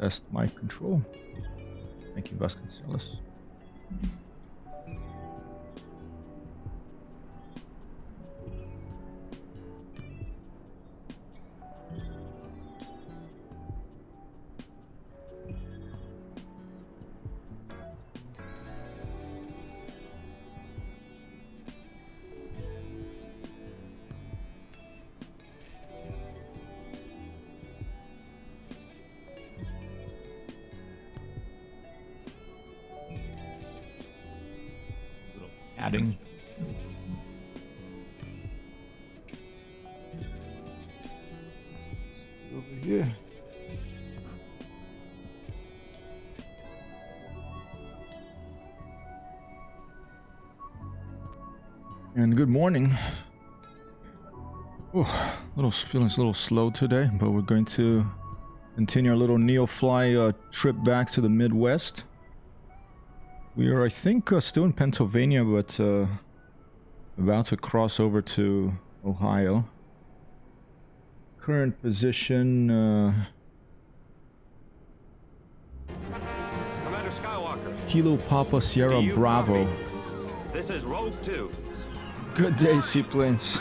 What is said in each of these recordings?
Best mic control. Thank you, Vasconcelos. Adding. Over here. And good morning. Feeling a little slow today, but we're going to continue our little Neofly trip back to the Midwest. We are, I think, still in Pennsylvania, but about to cross over to Ohio. Current position. Commander Skywalker. Kilo Papa Sierra Bravo. This is Rogue 2. Good day, seaplanes.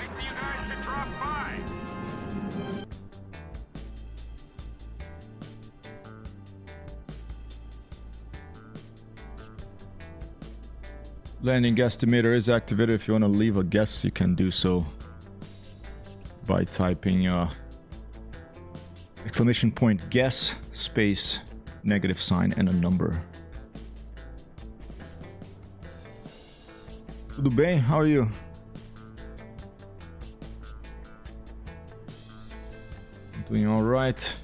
Landing guesstimator is activated. If you want to leave a guess, you can do so by typing exclamation point guess space -sign and a number. Tudo bem? How are you? I'm doing all right.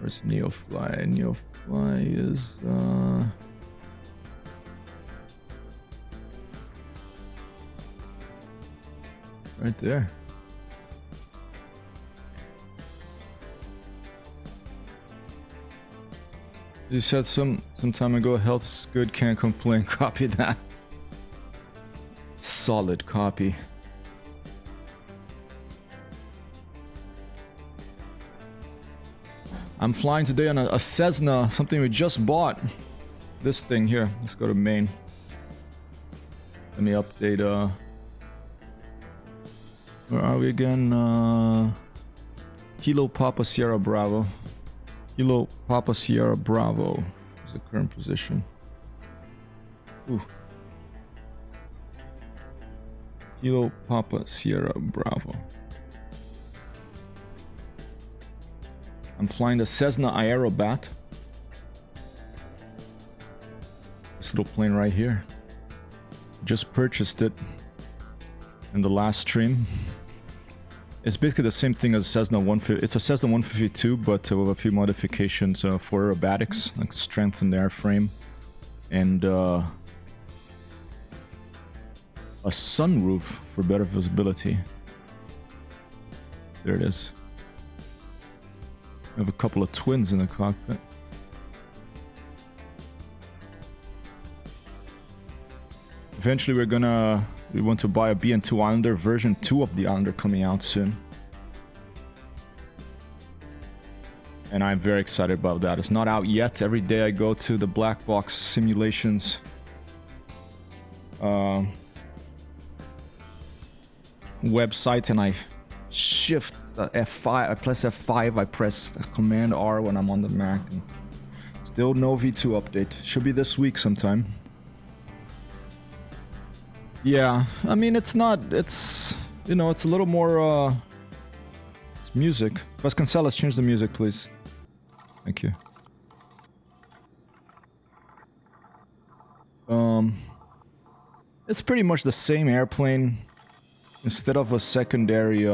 Where's Neofly? Neofly is right there. You said some time ago, health's good, can't complain. Copy that. Solid copy. I'm flying today on a Cessna, something we just bought. This thing here. Let's go to main. Let me update. Where are we again? Kilo Papa Sierra Bravo. Kilo Papa Sierra Bravo is the current position. Ooh. Kilo Papa Sierra Bravo. I'm flying the Cessna Aerobat. This little plane right here. Just purchased it in the last stream. It's basically the same thing as Cessna 150. It's a Cessna 152, but with a few modifications for aerobatics, like strengthened airframe and a sunroof for better visibility. There it is. I have a couple of twins in the cockpit. Eventually we want to buy a BN2 Islander, version 2 of the Islander coming out soon. And I'm very excited about that. It's not out yet. Every day I go to the black box simulations website and I shift the F5, I press F5, I press Command R when I'm on the Mac. And still no V2 update. Should be this week sometime. Yeah, I mean it's you know, it's a little more it's music. Vasconcelos, change the music, please. Thank you. It's pretty much the same airplane. Instead of a secondary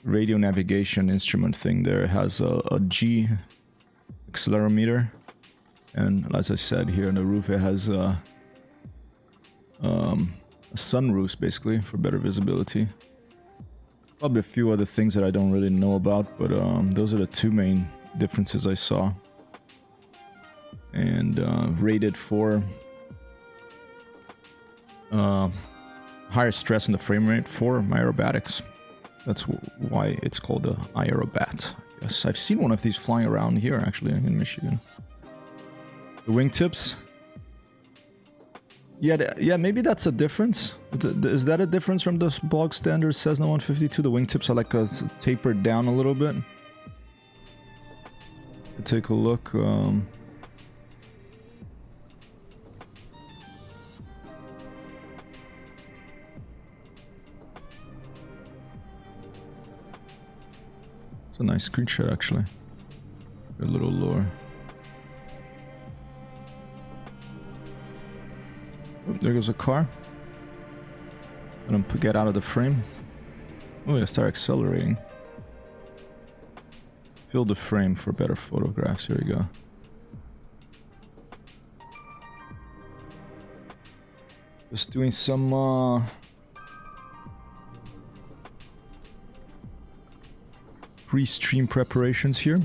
radio navigation instrument thing, there it has a G accelerometer, and as I said, here on the roof it has a sunroof basically for better visibility. Probably a few other things that I don't really know about, but those are the two main differences I saw. And rated for higher stress in the frame rate for aerobatics. That's why it's called the Aerobat. Yes, I've seen one of these flying around here, actually, in Michigan. The wingtips. Yeah, maybe that's a difference. Is that a difference from the bog standard Cessna 152? The wingtips are like tapered down a little bit. Take a look. It's a nice screenshot, actually. A little lower. Oh, there goes a car. Let him get out of the frame. Oh, yeah, start accelerating. Fill the frame for better photographs. Here we go. Just doing some pre-stream preparations here.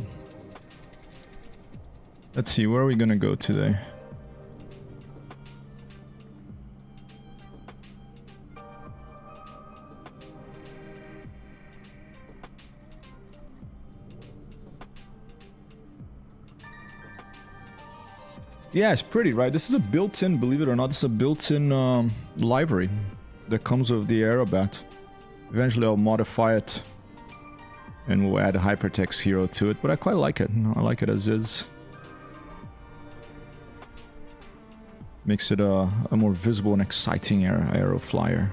Let's see, where are we gonna go today? Yeah, it's pretty, right? This is a built-in, believe it or not, this is a built-in livery that comes with the Aerobat. Eventually I'll modify it and we'll add a HyperTextHero to it, but I quite like it. I like it as is. Makes it a more visible and exciting aero flyer.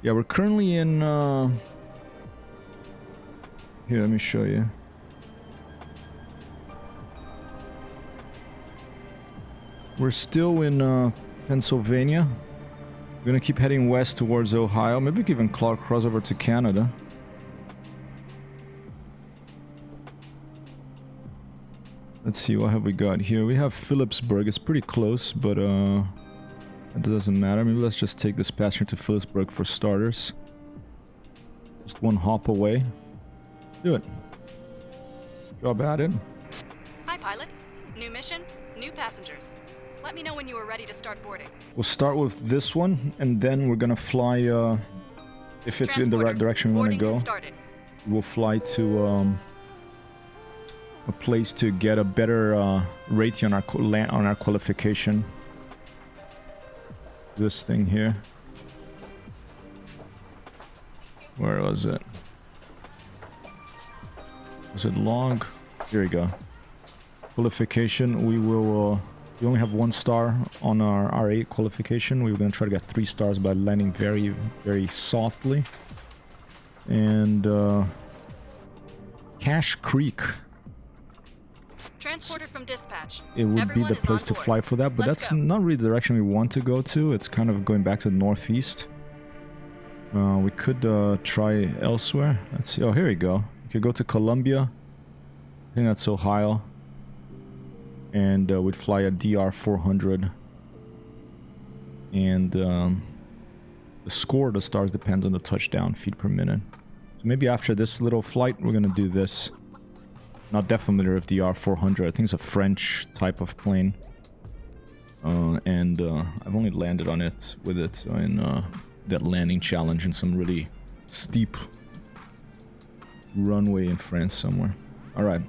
Yeah, we're currently in... Here, let me show you. We're still in Pennsylvania. We're gonna keep heading west towards Ohio. Maybe we can even cross over to Canada. Let's see, what have we got here? We have Phillipsburg. It's pretty close, but it doesn't matter. Maybe let's just take this passenger to Phillipsburg for starters. Just one hop away. Do it. Job added. Hi, pilot. New mission, new passengers. Let me know when you are ready to start boarding. We'll start with this one, and then we're gonna fly, if it's in the right direction we want to go, we'll fly to a place to get a better rating on our qualification. This thing here. Where was it? Was it log? Here we go. Qualification, we will... we only have 1 star on our R8 qualification. We were going to try to get 3 stars by landing very, very softly. And Cache Creek. Transporter from dispatch. It would be the place to fly for that, but that's not really the direction we want to go to. It's kind of going back to the northeast. We could try elsewhere. Let's see. Oh, here we go. We could go to Columbia. I think that's Ohio. And we'd fly a DR400. And the score of the stars depends on the touchdown feet per minute. So maybe after this little flight, we're going to do this. Not that familiar with DR400. I think it's a French type of plane. And I've only landed on it with it in that landing challenge in some really steep runway in France somewhere. Alright,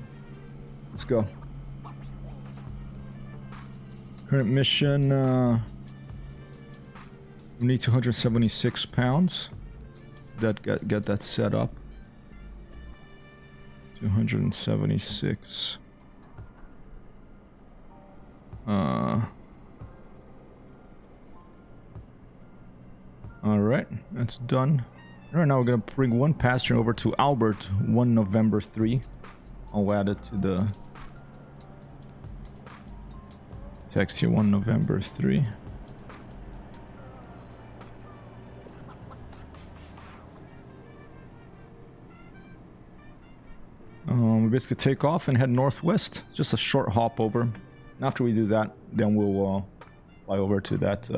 let's go. Current mission, we need 276 pounds. Get that set up. 276. Alright, that's done. Right now we're gonna bring 1 passenger over to Albert, 1 November 3. I'll add it to the text here, 1 November 3. We basically take off and head northwest. Just a short hop over. And after we do that, then we'll fly over to that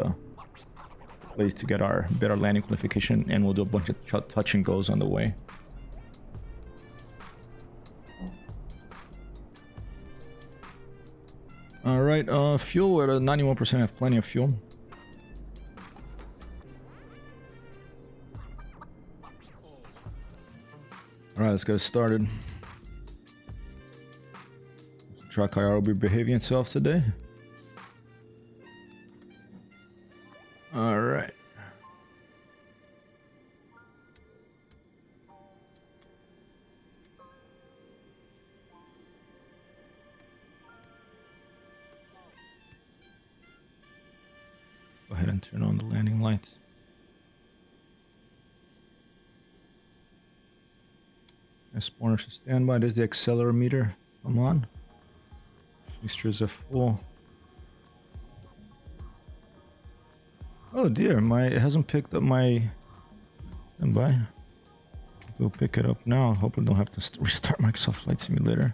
place to get our better landing qualification, and we'll do a bunch of touch and goes on the way. Alright, fuel at 91%, have plenty of fuel. let's get it started. Track how will be behaving itself today. All right. Go ahead and turn on the landing lights. Spawner should stand by. There's the accelerometer. Come on. Mixtures are full. Oh dear, it hasn't picked up my stand by. Go pick it up now. Hope I don't have to restart Microsoft Flight Simulator.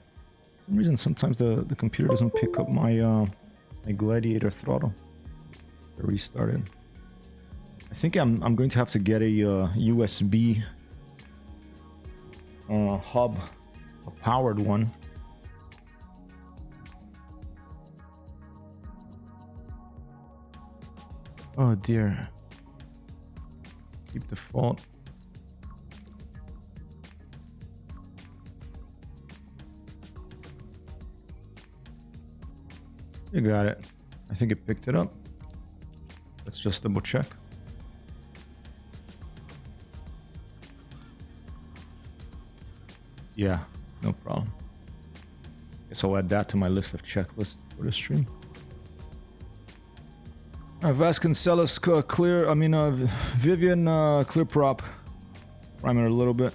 For some reason, sometimes the computer doesn't pick up my my Gladiator throttle. Restart it. I think I'm going to have to get a USB hub, a powered one. Oh dear. Keep default. You got it. I think it picked it up. Let's just double check. Yeah, no problem. Guess I'll add that to my list of checklists for the stream. Vasconcelos clear, Vivian clear prop. Primer a little bit.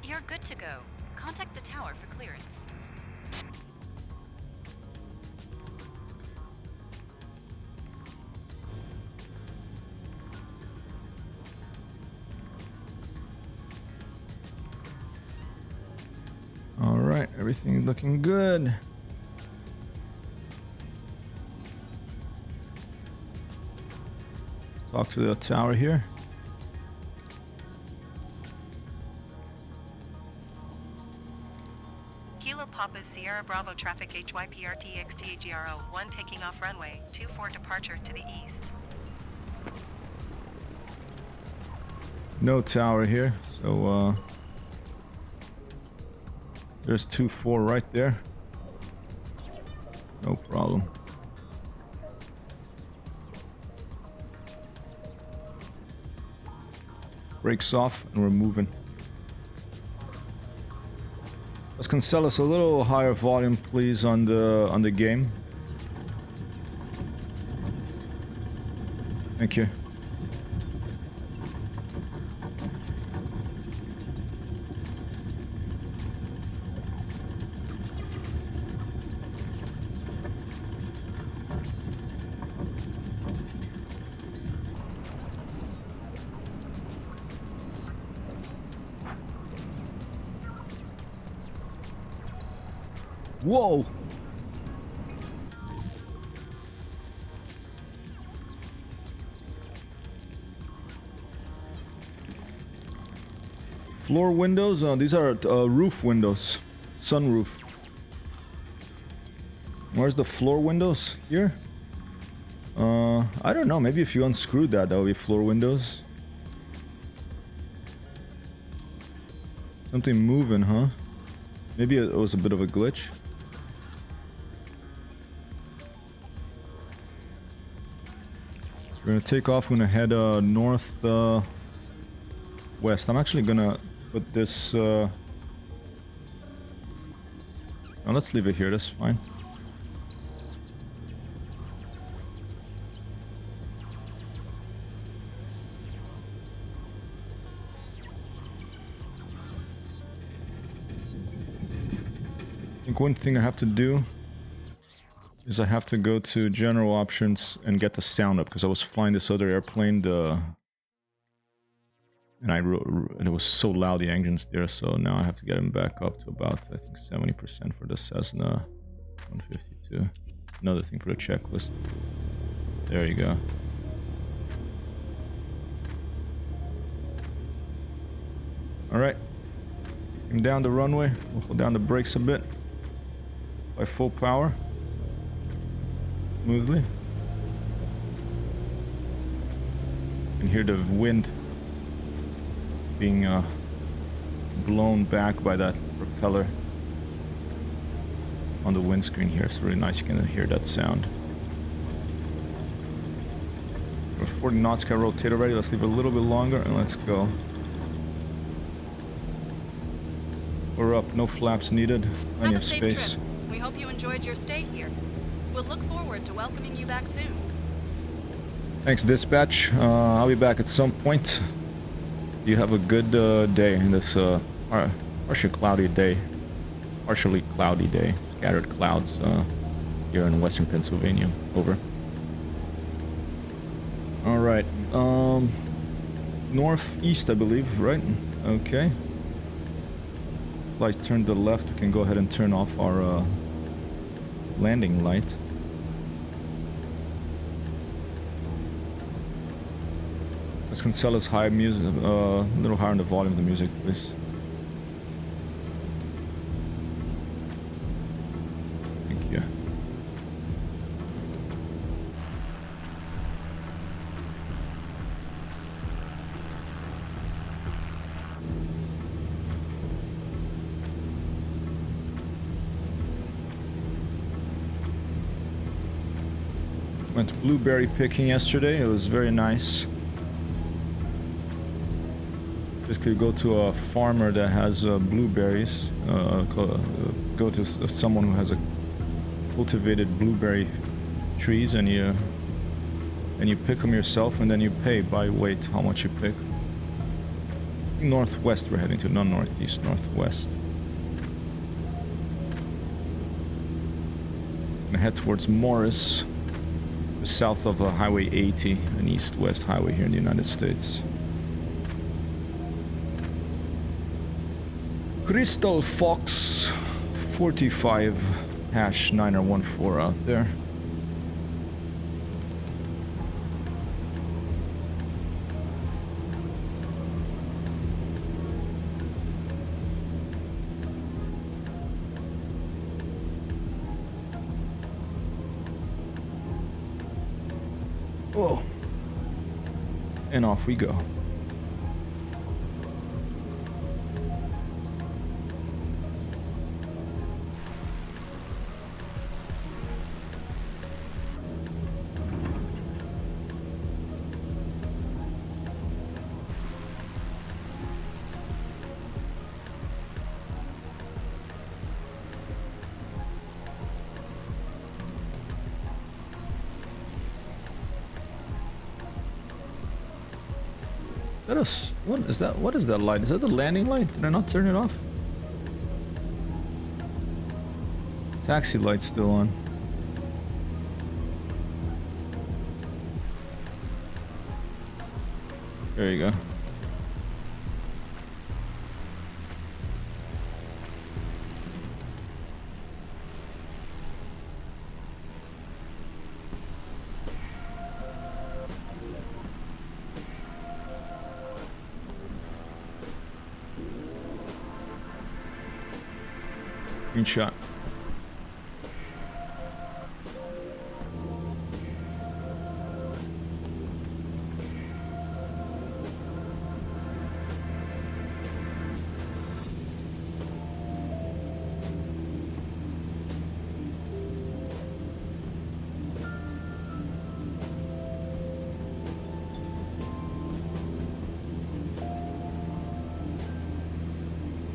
You're good to go. Contact the tower for clearance. All right, everything's looking good. Talk to the tower here. Kilo Papa Sierra Bravo traffic HYPRT XTAGRO 1 taking off runway 24 departure to the east. No tower here, so there's 2-4 right there. No problem. Brakes off and we're moving. Let's cancel us a little higher volume, please, on the game. Thank you. Whoa! Floor windows? These are roof windows. Sunroof. Where's the floor windows? Here? I don't know. Maybe if you unscrew that would be floor windows. Something moving, huh? Maybe it was a bit of a glitch. We're gonna take off. We're gonna head north west. I'm actually gonna put this. No, let's leave it here. That's fine. I think one thing I have to do is I have to go to general options and get the sound up, because I was flying this other airplane, and it was so loud, the engines there, so now I have to get them back up to about, I think, 70% for the Cessna 152. Another thing for the checklist. There you go. Alright. Come down the runway. We'll hold down the brakes a bit. By full power. Smoothly. You can hear the wind being blown back by that propeller on the windscreen here. It's really nice. You can hear that sound. We're 40 knots, can rotate already. Let's leave it a little bit longer and let's go. We're up, no flaps needed, plenty Have a of safe space. trip. We hope you enjoyed your stay here. We'll look forward to welcoming you back soon. Thanks, dispatch. I'll be back at some point. You have a good day in this partially cloudy day. Scattered clouds here in western Pennsylvania. Over. All right. Northeast, I believe, right? Okay. Lights turn to the left. We can go ahead and turn off our landing light. Let's Cancella's high music, a little higher on the volume of the music, please. Thank you. Went blueberry picking yesterday. It was very nice. Basically, go to a farmer that has blueberries. Go to someone who has a cultivated blueberry trees, and you pick them yourself, and then you pay by weight how much you pick. Northwest we're heading to, not northeast, northwest. Gonna head towards Morris, south of Highway 80, an east-west highway here in the United States. Crystal Fox 45 #914 out there. Oh. And off we go. What is that? What is that light? Is that the landing light? Did I not turn it off? Taxi light's still on. There you go. Green shot.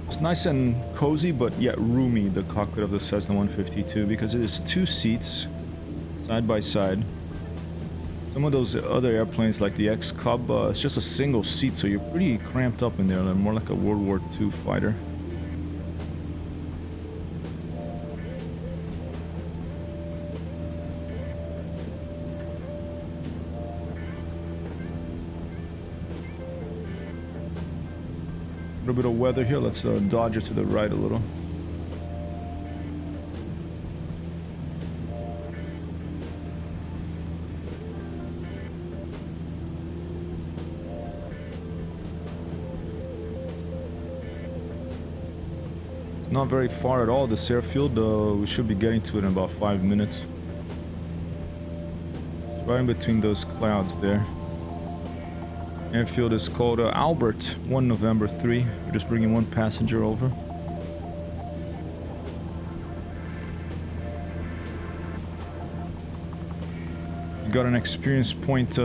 It's nice and cozy, but yet roomy, the cockpit of the Cessna 152, because it is two seats side by side. Some of those other airplanes, like the X-Cub, it's just a single seat, so you're pretty cramped up in there. They're more like a World War II fighter. A little bit of weather here. Let's dodge it to the right a little. It's not very far at all, this airfield. We should be getting to it in about 5 minutes. It's right in between those clouds there. Airfield is called Albert, 1 November 3. We're just bringing one passenger over. We got an experience point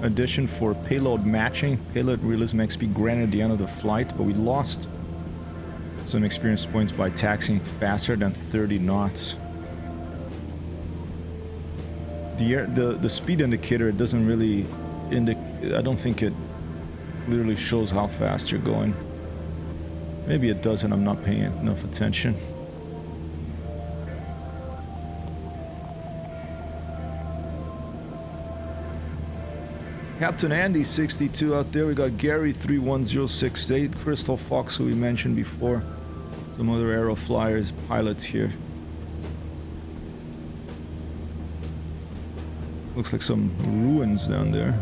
addition for payload matching. Payload realism XP granted at the end of the flight, but we lost some experience points by taxiing faster than 30 knots. The speed indicator doesn't really indicate. I don't think it clearly shows how fast you're going. Maybe it does and I'm not paying enough attention. Captain Andy 62 out there. We got Gary 31068, Crystal Fox, who we mentioned before. Some other Aero Flyers pilots here. Looks like some ruins down there.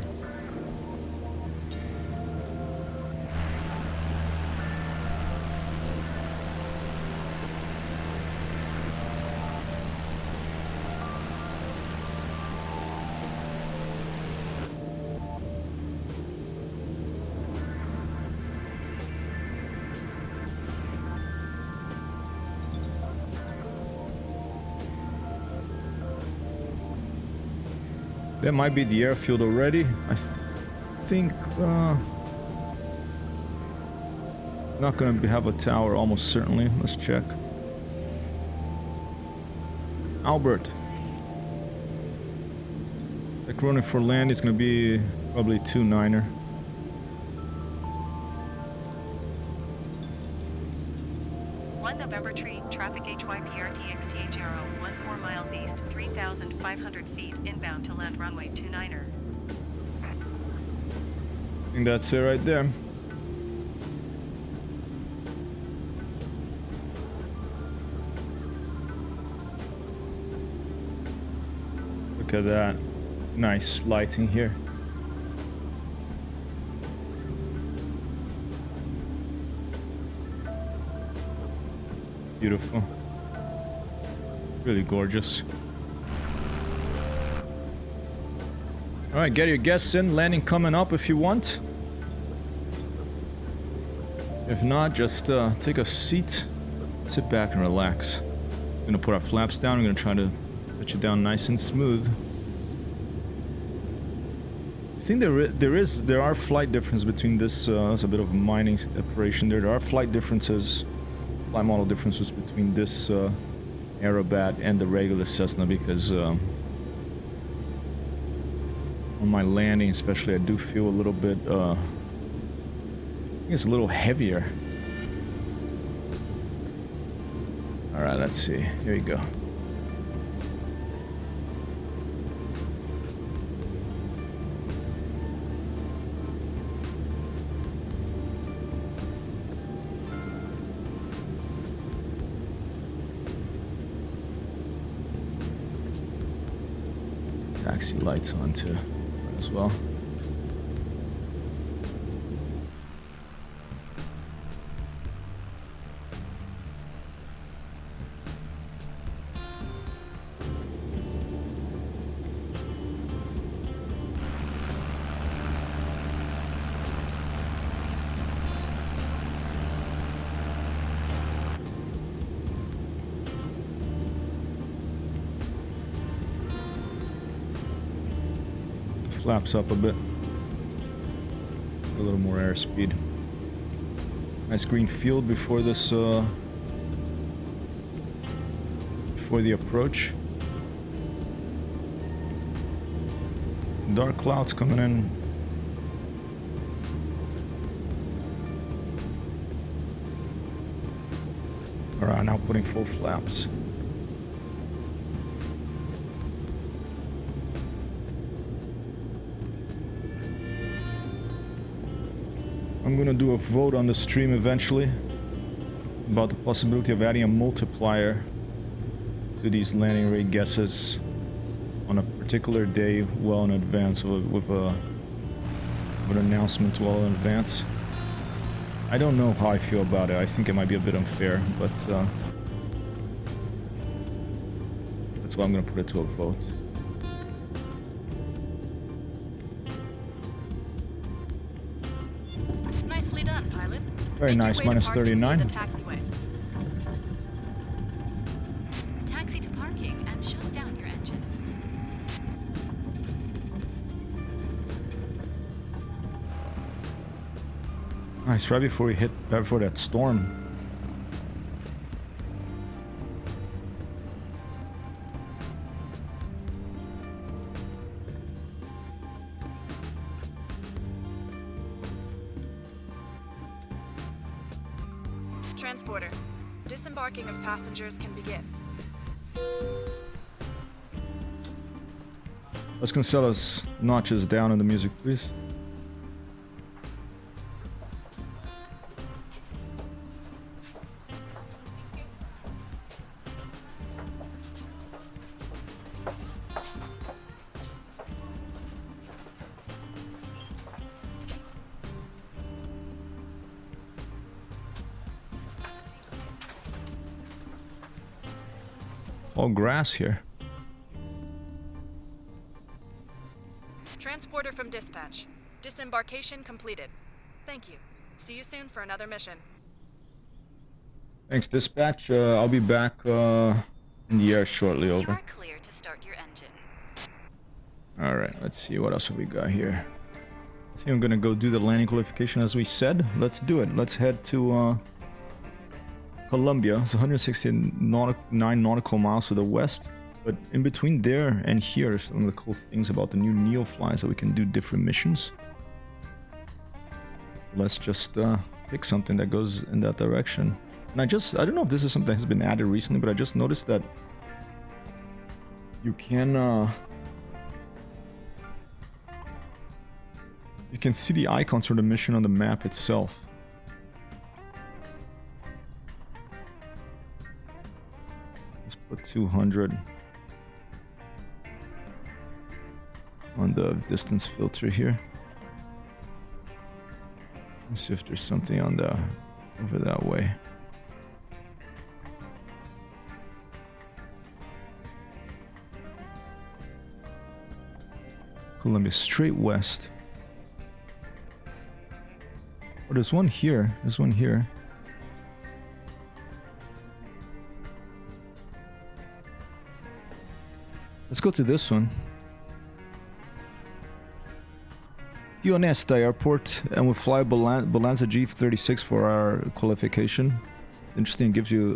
That might be the airfield already. I think not gonna have a tower almost certainly. Let's check. Albert. Like running for land is gonna be probably 2-9er. November tree, traffic HYPRTXTHRO, 14 miles east, 3,500 feet, inbound to land runway 29er. I think that's it right there. Look at that. Nice lighting here. Beautiful. Really gorgeous. Alright, get your guests in. Landing coming up if you want. If not, just take a seat. Sit back and relax. We're gonna put our flaps down. We're gonna try to put you down nice and smooth. I think there are flight differences between this. It's a bit of a mining operation there. There are flight differences. Flight model differences between this Aerobat and the regular Cessna because on my landing especially I do feel a little bit I think it's a little heavier. Alright, let's see. Here we go. Taxi lights on too, as well. Flaps up a bit. A little more airspeed. Nice green field before this before the approach. Dark clouds coming in. Alright, now putting full flaps. I'm gonna do a vote on the stream eventually about the possibility of adding a multiplier to these landing rate guesses on a particular day well in advance with an announcement well in advance. I don't know how I feel about it. I think it might be a bit unfair, but that's why I'm gonna put it to a vote. Very Make your nice, way to minus parking via 39. the taxiway. Taxi to parking and shut down your engine. Nice, right before we hit, right before that storm. Transporter. Disembarking of passengers can begin. Let's Cancella's notches down in the music, please. All grass here. Transporter from dispatch. Disembarkation completed. Thank you. See you soon for another mission. Thanks, dispatch. I'll be back in the air shortly. You Over. are clear to start your engine. All right. Let's see what else have we got here. I think I'm gonna go do the landing qualification as we said. Let's do it. Let's head to Colombia. It's 169 nautical miles to the west. But in between there and here are some of the cool things about the new Neofly, so we can do different missions. Let's just pick something that goes in that direction. And I don't know if this is something that has been added recently, but I just noticed that you can see the icons for the mission on the map itself. Let's put 200 on the distance filter here. Let's see if there's something on the over that way. Columbia, straight west. Oh, there's one here. There's one here. Let's go to this one. Honesta Airport, and we'll fly Balanza G36 for our qualification. Interesting, gives you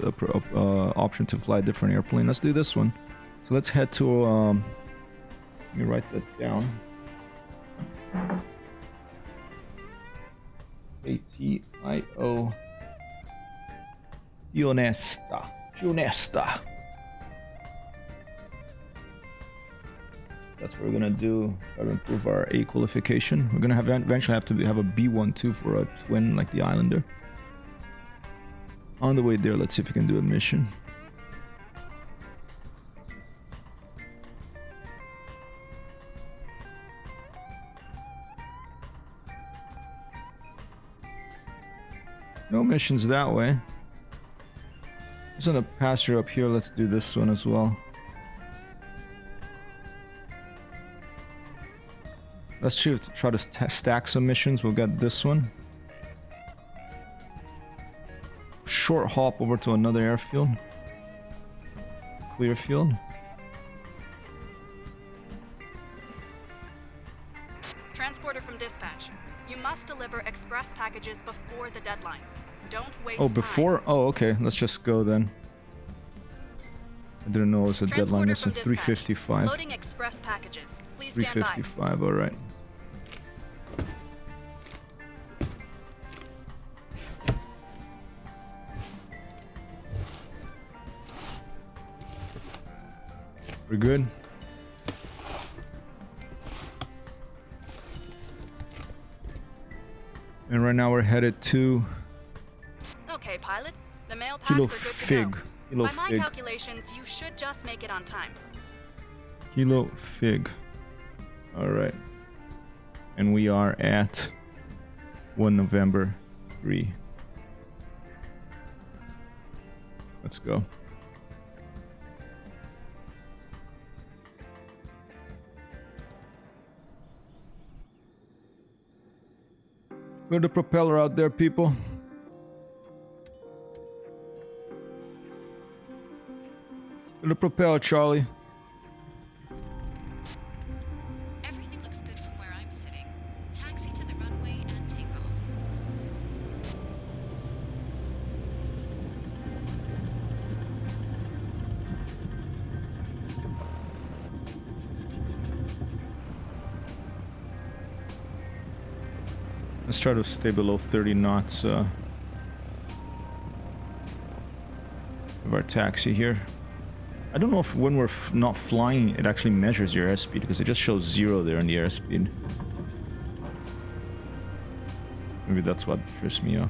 a option to fly a different airplane. Let's do this one. So let's head to. Let me write that down. ATIO. Honesta. That's what we're gonna do. Try to improve our A qualification. We're gonna eventually have to have a B1 too for a twin like the Islander. On the way there, let's see if we can do a mission. No missions that way. There's a pasture up here. Let's do this one as well. Let's try to stack some missions. We'll get this one. Short hop over to another airfield. Clear field. Transporter from dispatch. You must deliver express packages before the deadline. Don't waste Oh, before? time. Oh, okay. Let's just go then. I didn't know it was a deadline. Transporter It's a from dispatch. 355. Loading express packages. Please stand by. 355, alright. We're good. And right now we're headed to Okay, pilot. The mail packs Kilo are good to Fig. go. Kilo By my Fig. calculations, you should just make it on time. Kilo Fig. Alright. And we are at 1 November 3. Let's go. Put the propeller out there, people. Gonna propel, Charlie. Everything looks good from where I'm sitting. Taxi to the runway and take off. Let's try to stay below 30 knots of our taxi here. I don't know if when we're not flying, it actually measures your airspeed, because it just shows 0 there in the airspeed. Maybe that's what trips me up.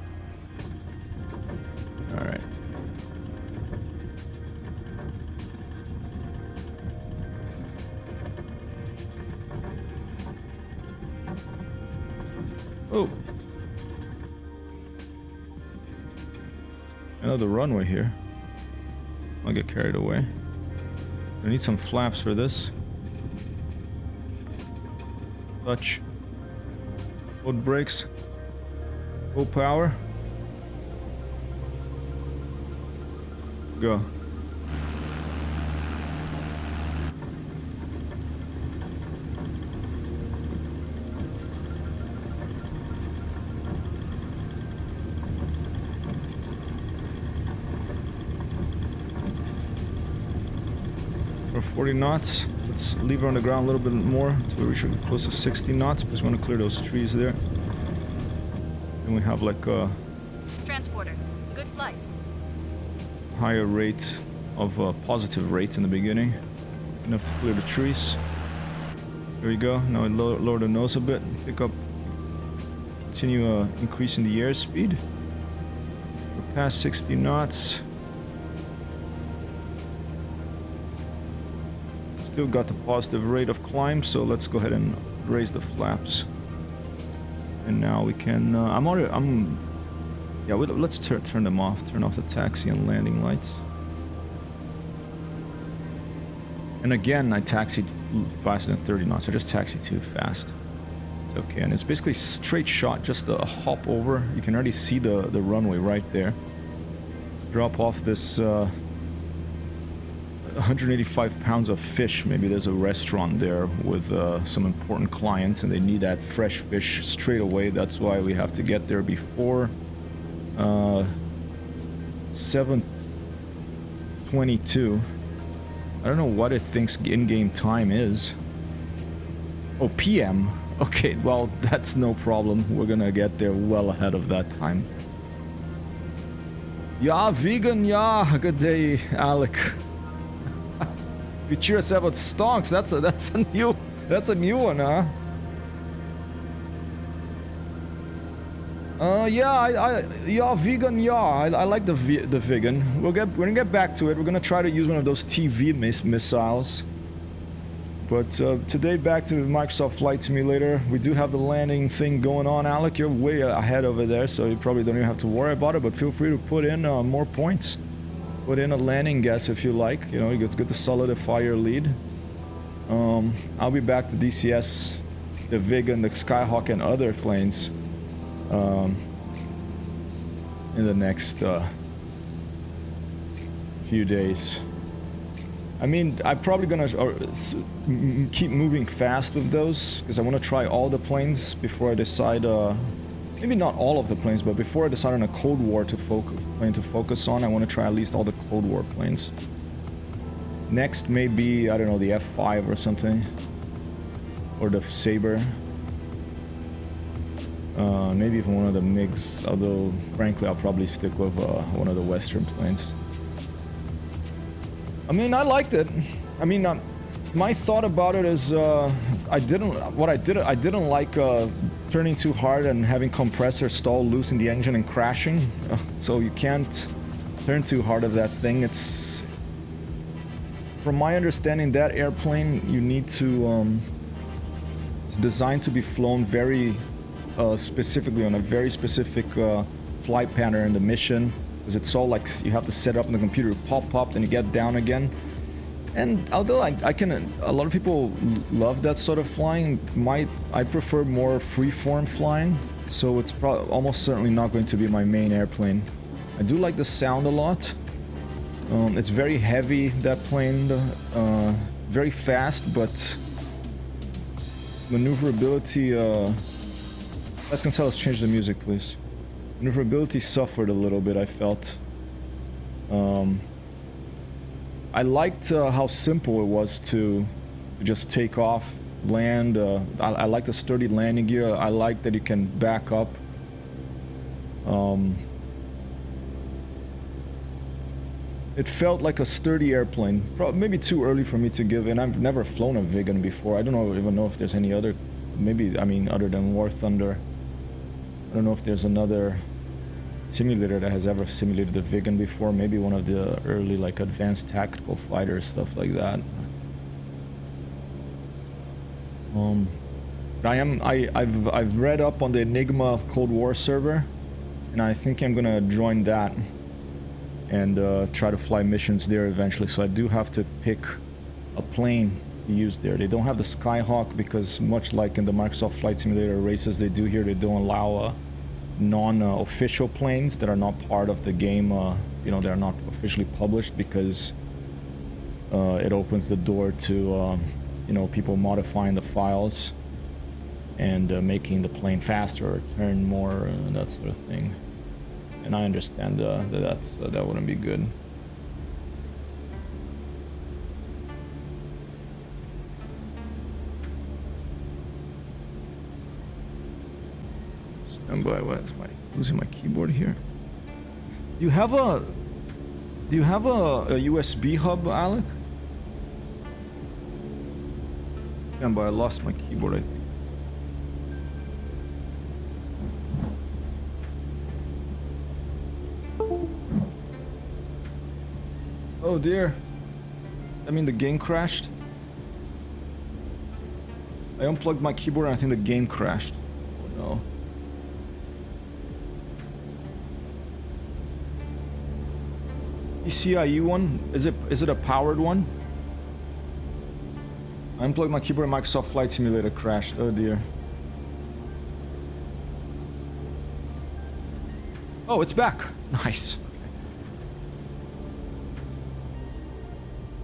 Alright. Oh! Another runway here. I'll get carried away. I need some flaps for this. Touch. Load brakes. Full power. Go. We're 40 knots. Let's leave her on the ground a little bit more until we should close to 60 knots, because we want to clear those trees there. And we have like a Transporter, good flight. higher rate of positive rate in the beginning. Enough to clear the trees. There we go. Now lower the nose a bit. Pick up. Continue increasing the airspeed. We're past 60 knots. Still got the positive rate of climb, so let's go ahead and raise the flaps. And now we can. Yeah. Let's turn them off. Turn off the taxi and landing lights. And again, I taxied faster than 30 knots. I just taxied too fast. It's okay, and it's basically straight shot, just a hop over. You can already see the runway right there. Drop off this 185 pounds of fish. Maybe there's a restaurant there with some important clients and they need that fresh fish straight away. That's why we have to get there before 7:22. I don't know what it thinks in-game time is. Oh, PM. Okay, well, that's no problem. We're gonna get there well ahead of that time. Yeah, vegan, yeah. Good day, Alec. You cheer us about stonks. That's a new one, huh? Yeah, vegan, yeah. I like the vegan. We're gonna get back to it. We're gonna try to use one of those TV missiles. But today, back to Microsoft Flight Simulator. We do have the landing thing going on, Alec. You're way ahead over there, so you probably don't even have to worry about it. But feel free to put in more points. Put in a landing guess if you like. You know, it's good to solidify your lead. I'll be back to DCS, the Vegan, the Skyhawk, and other planes in the next few days. I mean, I'm probably gonna keep moving fast with those because I want to try all the planes before I decide. Maybe not all of the planes, but before I decide on a Cold War plane to focus on, I want to try at least all the Cold War planes. Next, maybe, I don't know, the F5 or something, or the Sabre. Maybe even one of the MiGs. Although, frankly, I'll probably stick with one of the Western planes. I mean, I liked it. I mean, my thought about it is, I didn't like turning too hard and having compressor stall, losing the engine and crashing. So you can't turn too hard of that thing. It's, from my understanding, that airplane you need to. It's designed to be flown very specifically on a very specific flight pattern in the mission. Because it's all like you have to set it up in the computer, pop, then you get down again. And although a lot of people love that sort of flying, I prefer more free-form flying. So it's almost certainly not going to be my main airplane. I do like the sound a lot. It's very heavy, that plane, very fast, but maneuverability, let's change the music, please. Maneuverability suffered a little bit, I felt. I liked how simple it was to just take off, land. I like the sturdy landing gear. I like that you can back up. It felt like a sturdy airplane. Probably maybe too early for me to give, and I've never flown a Vigan before. I don't even know if there's any other, maybe, I mean, other than War Thunder. I don't know if there's another simulator that has ever simulated the Vigan before. Maybe one of the early, like, advanced tactical fighters, stuff like that. I've read up on the Enigma Cold War server, and I think I'm gonna join that and try to fly missions there eventually. So I do have to pick a plane to use there. They don't have the Skyhawk because, much like in the Microsoft Flight Simulator races they do here, they don't allow non-official planes that are not part of the game. You know, they're not officially published because it opens the door to you know, people modifying the files and making the plane faster or turn more, that sort of thing. And I understand that wouldn't be good. Stand by. What is my losing my keyboard here? Do you have a USB hub, Alec? Stand by. I lost my keyboard, I think. Oh dear. I mean, the game crashed. I unplugged my keyboard and I think the game crashed. Oh no. PCIe one? Is it a powered one? I unplugged my keyboard and Microsoft Flight Simulator crashed. Oh dear. Oh, it's back. Nice.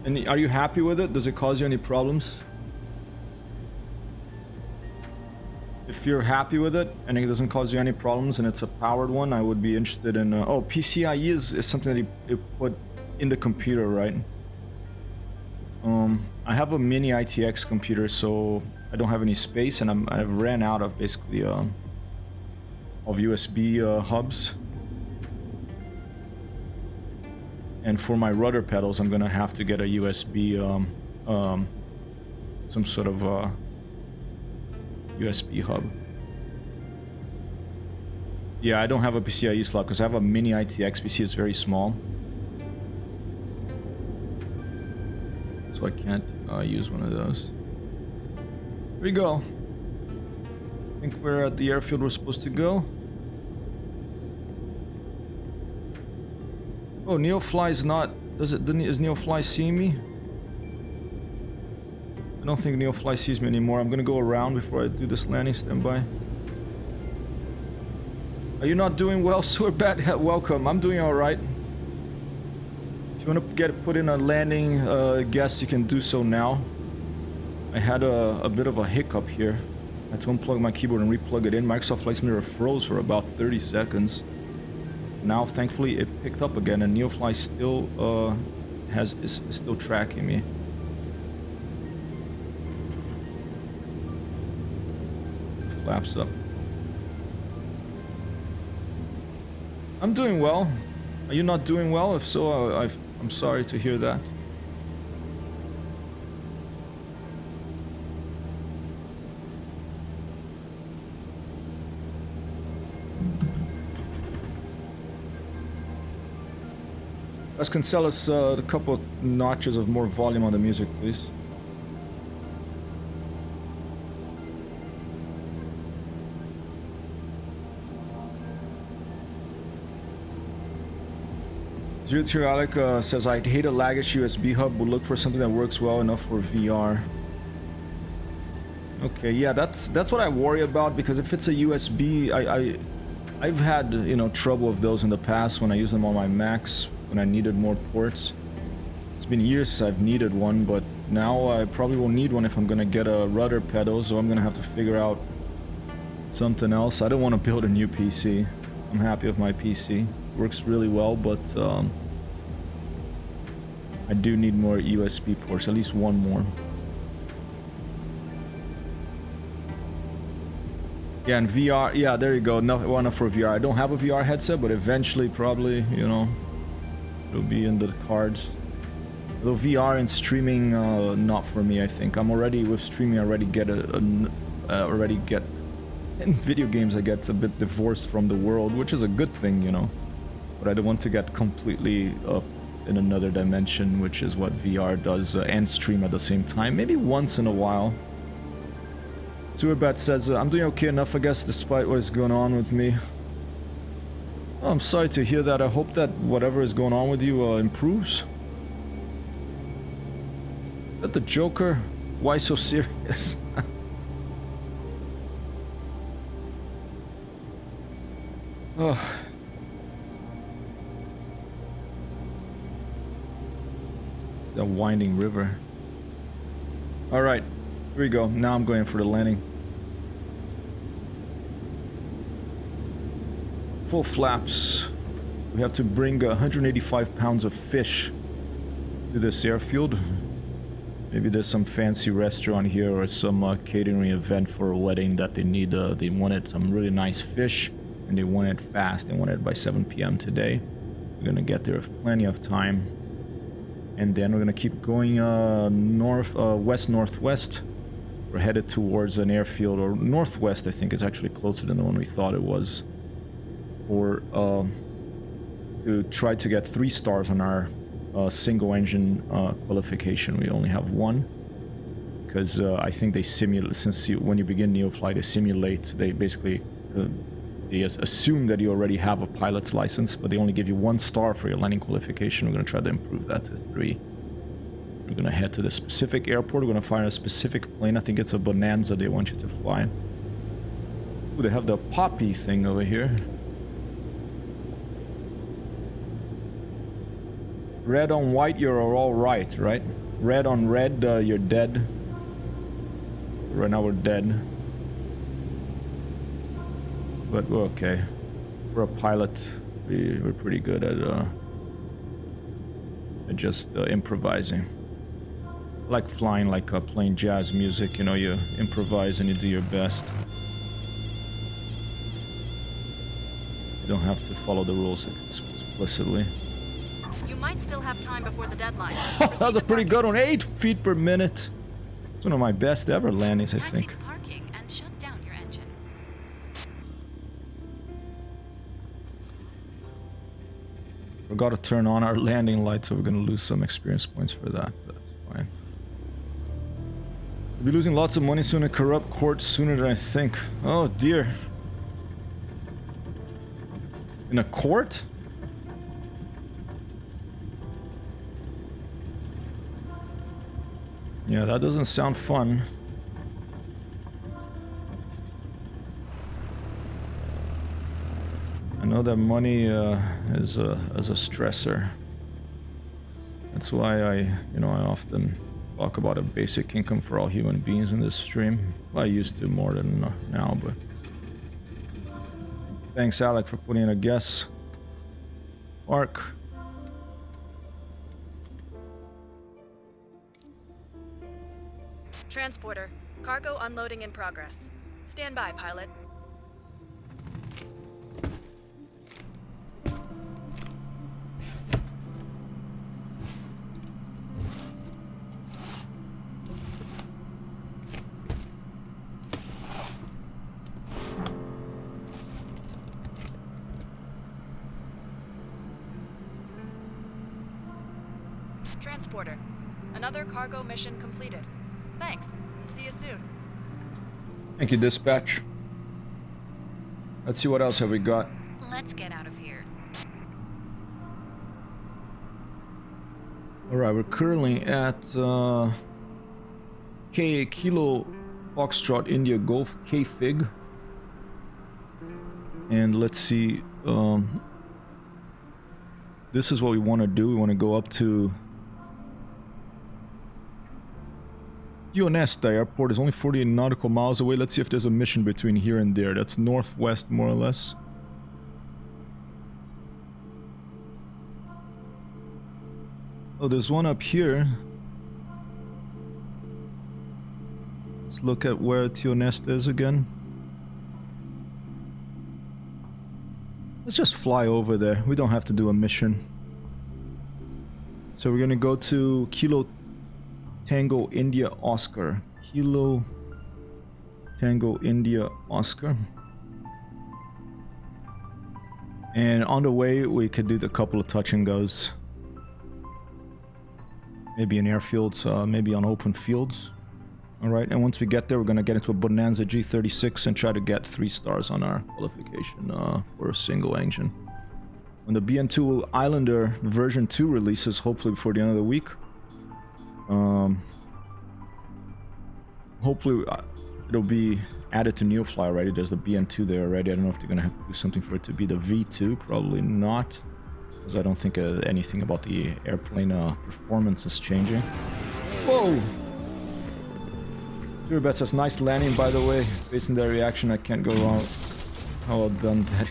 And are you happy with it? Does it cause you any problems? If you're happy with it and it doesn't cause you any problems and it's a powered one, I would be interested in... oh, PCIe is something that you put in the computer, right? I have a mini ITX computer, so I don't have any space, and I've ran out of basically of USB hubs. And for my rudder pedals, I'm gonna have to get a USB, some sort of USB hub. Yeah, I don't have a PCIe slot because I have a mini ITX PC. It's very small, so I can't use one of those. Here we go. I think we're at the airfield we're supposed to go. Oh, Neofly is not... Is Neofly seeing me? I don't think Neofly sees me anymore. I'm gonna go around before I do this landing. Stand by. Are you not doing well, Sorbat? Welcome. I'm doing alright. If you want to put in a landing guess, you can do so now. I had a bit of a hiccup here. I had to unplug my keyboard and replug it in. Microsoft Flight Simulator froze for about 30 seconds. Now, thankfully, it picked up again, and Neofly still is still tracking me. Flaps up. I'm doing well. Are you not doing well? If so, I'm sorry to hear that. Let's cancel us a couple of notches of more volume on the music, please. Zero Alec says, I'd hate a laggish USB hub, would look for something that works well enough for VR. Okay, yeah, that's what I worry about, because if it's a USB, I've had, you know, trouble with those in the past when I use them on my Macs. when I needed more ports. It's been years since I've needed one, but now I probably will need one if I'm gonna get a rudder pedal, so I'm gonna have to figure out something else. I don't want to build a new PC. I'm happy with my PC. Works really well, but I do need more USB ports, at least one more. Yeah, and VR, yeah, there you go. No, one for VR. I don't have a VR headset, but eventually, probably, you know, it'll be in the cards. Though VR and streaming, not for me. I think I'm already with streaming. I already get in video games. I get a bit divorced from the world, which is a good thing, you know. But I don't want to get completely up in another dimension, which is what VR does, and stream at the same time. Maybe once in a while. Suerbet says, I'm doing okay enough, I guess, despite what is going on with me. Oh, I'm sorry to hear that. I hope that whatever is going on with you improves. Is that the Joker? Why so serious? Oh. The winding river. Alright, here we go. Now I'm going for the landing. Full flaps. We have to bring 185 pounds of fish to this airfield. Maybe there's some fancy restaurant here or some catering event for a wedding that they need. They wanted some really nice fish and they want it fast. They want it by 7 p.m. today. We're gonna get there with plenty of time. And then we're gonna keep going west-northwest. We're headed towards an airfield, or northwest, I think. It's actually closer than the one we thought it was. Or to try to get 3 stars on our single engine qualification. We only have 1. Because I think they simulate, since when you begin Neofly, they basically they assume that you already have a pilot's license, but they only give you 1 star for your landing qualification. We're going to try to improve that to 3. We're going to head to the specific airport. We're going to find a specific plane. I think it's a Bonanza they want you to fly. Ooh, they have the poppy thing over here. Red on white, you're all right, right? Red on red, you're dead. Right now we're dead. But we're okay. For a pilot, we're pretty good at just improvising. Like flying, like playing jazz music, you know, you improvise and you do your best. You don't have to follow the rules explicitly. You might still have time before the deadline. That was a pretty good one. 8 feet per minute. It's one of my best ever landings, I think. Taxi to parking and shut down your engine. Forgot to turn on our landing light, so we're gonna lose some experience points for that. That's fine. We'll be losing lots of money soon in corrupt courts sooner than I think. Oh dear. In a court? Yeah, that doesn't sound fun. I know that money is a stressor. That's why I often talk about a basic income for all human beings in this stream. Well, I used to more than now, but thanks, Alec, for putting in a guess. Mark. Transporter. Cargo unloading in progress. Stand by, pilot. Transporter. Another cargo mission completed. Thanks, and see you soon. Thank you, dispatch. Let's see what else have we got. Let's get out of here. Alright, we're currently at Kilo Foxtrot India Golf K-Fig. And let's see, this is what we want to do. We want to go up to Ionesta Airport. Is only 48 nautical miles away. Let's see if there's a mission between here and there. That's northwest, more or less. Oh, there's one up here. Let's look at where Tionesta is again. Let's just fly over there. We don't have to do a mission. So we're gonna go to Kilo Tango India Oscar. Kilo Tango India Oscar. And on the way, we could do a couple of touch and goes. Maybe in airfields, maybe on open fields. Alright, and once we get there, we're gonna get into a Bonanza G36 and try to get 3 stars on our qualification for a single engine. When the BN2 Islander version 2 releases, hopefully before the end of the week, hopefully it'll be added to Neofly already. There's the BN2 there already. I don't know if they're gonna have to do something for it to be the V2. Probably not, because I don't think anything about the airplane performance is changing. Whoa! Turbat says, nice landing, by the way. Based on their reaction, I can't go wrong. How well done, Daddy.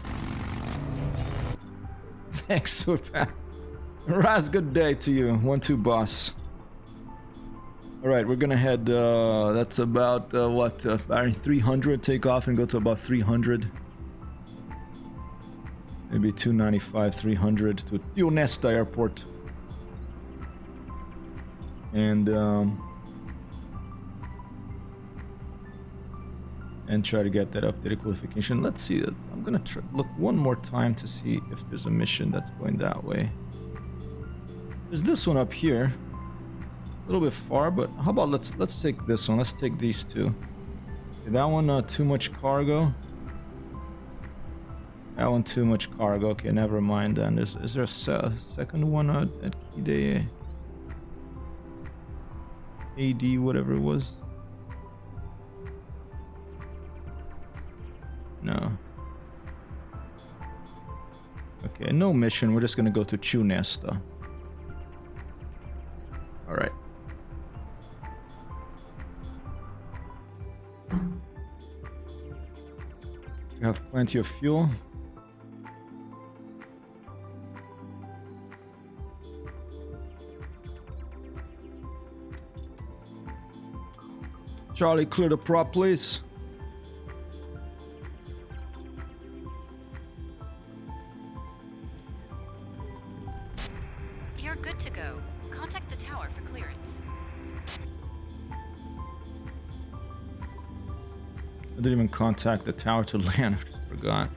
Thanks, Turbat. Raz, good day to you. 1-2, boss. Alright, we're gonna head, that's about, what, 300, take off and go to about 300. Maybe 295, 300 to Tionesta Airport. And try to get that updated qualification. Let's see. I'm gonna look one more time to see if there's a mission that's going that way. There's this one up here. A little bit far, but how about let's take this one. Let's take these two. Okay, that one too much cargo. That one too much cargo. Okay, never mind then. Is there a second one at Kide AD, whatever it was? No. Okay, no mission. We're just gonna go to Tionesta. Alright. We have plenty of fuel. Charlie, clear the prop, please. You're good to go. Contact the tower for clearance. I didn't even contact the tower to land. I just forgot.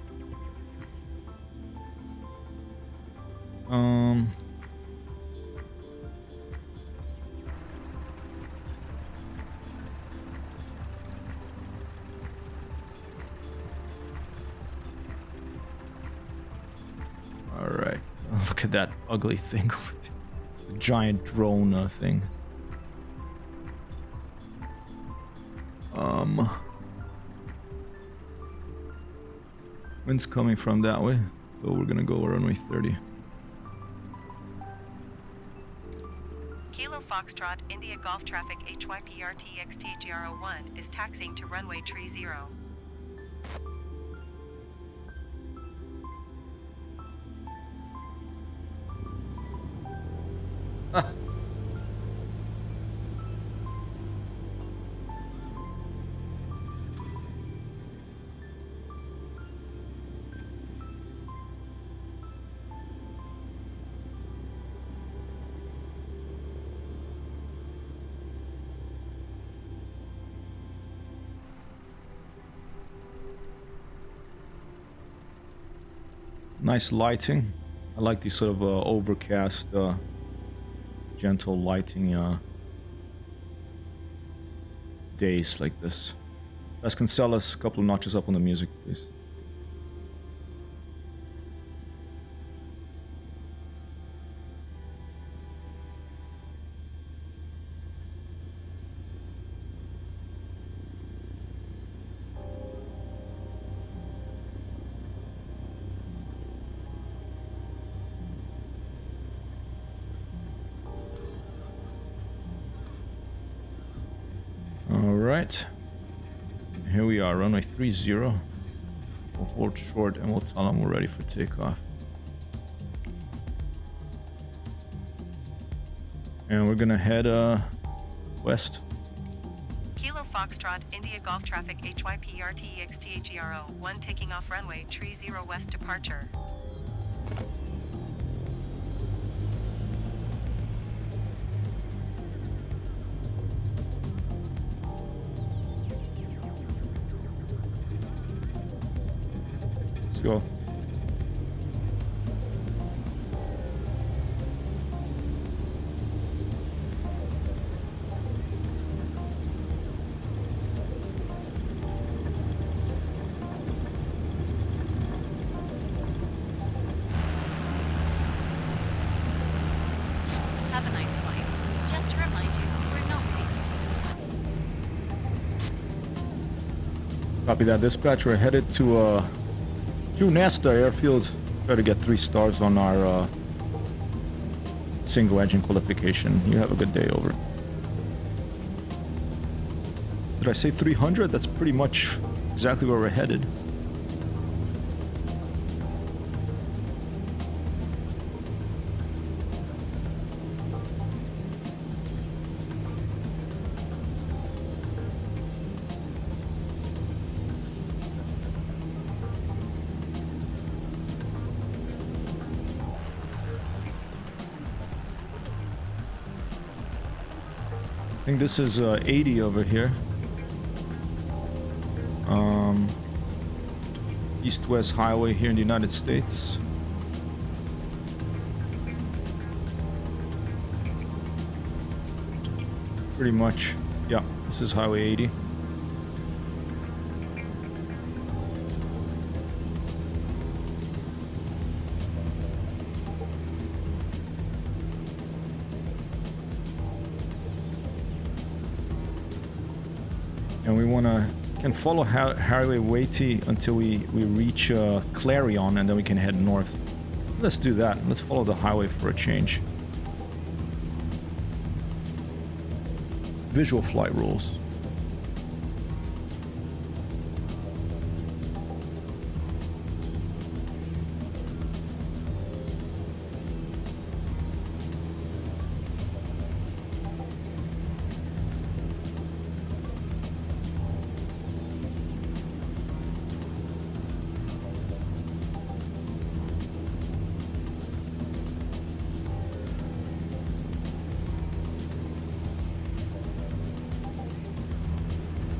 Alright. Look at that ugly thing over there. The giant drone thing. Wind's coming from that way, so we're gonna go runway 30. Kilo Foxtrot, India Golf Traffic HYPRTXTGR01 is taxiing to runway 30. Nice lighting. I like these sort of overcast, gentle lighting days like this. Guys, can sell us a couple of notches up on the music, please. right. Here we are, runway 30. We'll hold short and we'll tell them we're ready for takeoff. And we're gonna head west. Kilo Foxtrot, India Golf Traffic HYPRTEXTHERO 1 taking off runway 30 west departure. Let's go. Have a nice flight. Just to remind you, we're not paying for this one. Copy that, dispatch. We're headed to Nesta Airfield. Try to get 3 stars on our single engine qualification. You have a good day, over. Did I say 300? That's pretty much exactly where we're headed. I think this is 80 over here. East-West highway here in the United States. Pretty much, yeah, this is Highway 80. And we can follow Highway 80 until we reach Clarion, and then we can head north. Let's do that. Let's follow the highway for a change. Visual flight rules.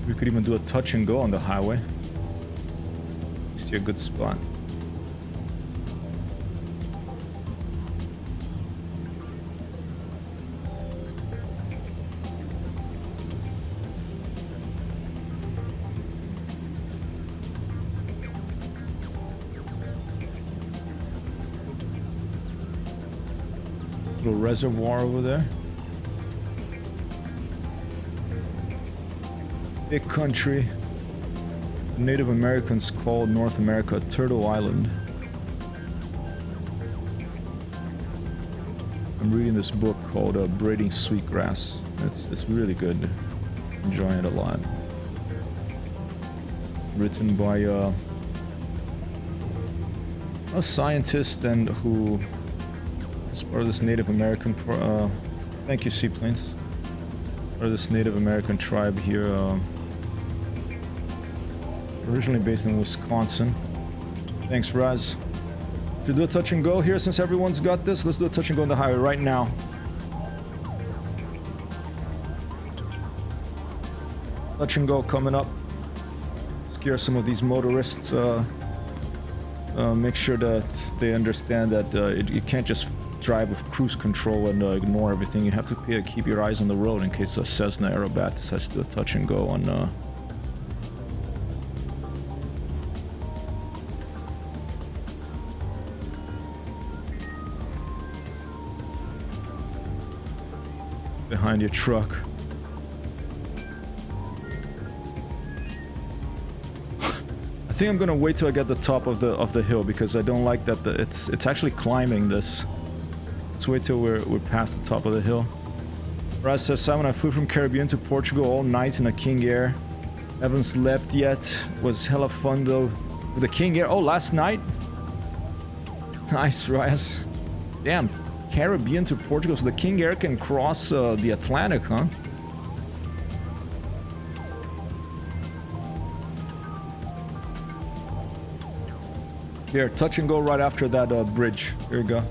We could even do a touch and go on the highway. See a good spot. Little reservoir over there. Big country. Native Americans called North America Turtle Island. I'm reading this book called Braiding Sweetgrass. It's really good. Enjoying it a lot. Written by a scientist and who is part of this Native American. Thank you, Seaplanes. Part of this Native American tribe here. Originally based in Wisconsin. Thanks, Raz. Should we do a touch and go here since everyone's got this? Let's do a touch and go on the highway right now. Touch and go coming up. Scare some of these motorists. Make sure that they understand that you can't just drive with cruise control and ignore everything. You have to keep your eyes on the road in case a Cessna Aerobat decides to do a touch and go on behind your truck. I think I'm gonna wait till I get the top of the hill because I don't like that it's actually climbing this. Let's wait till we're past the top of the hill. Russ says, Simon, I flew from Caribbean to Portugal all night in a King Air. Haven't slept yet. Was hella fun though. With the King Air. Oh, last night? Nice, Russ. Damn. Caribbean to Portugal. So the King Air can cross the Atlantic, huh? Here, touch and go right after that bridge. Here you go.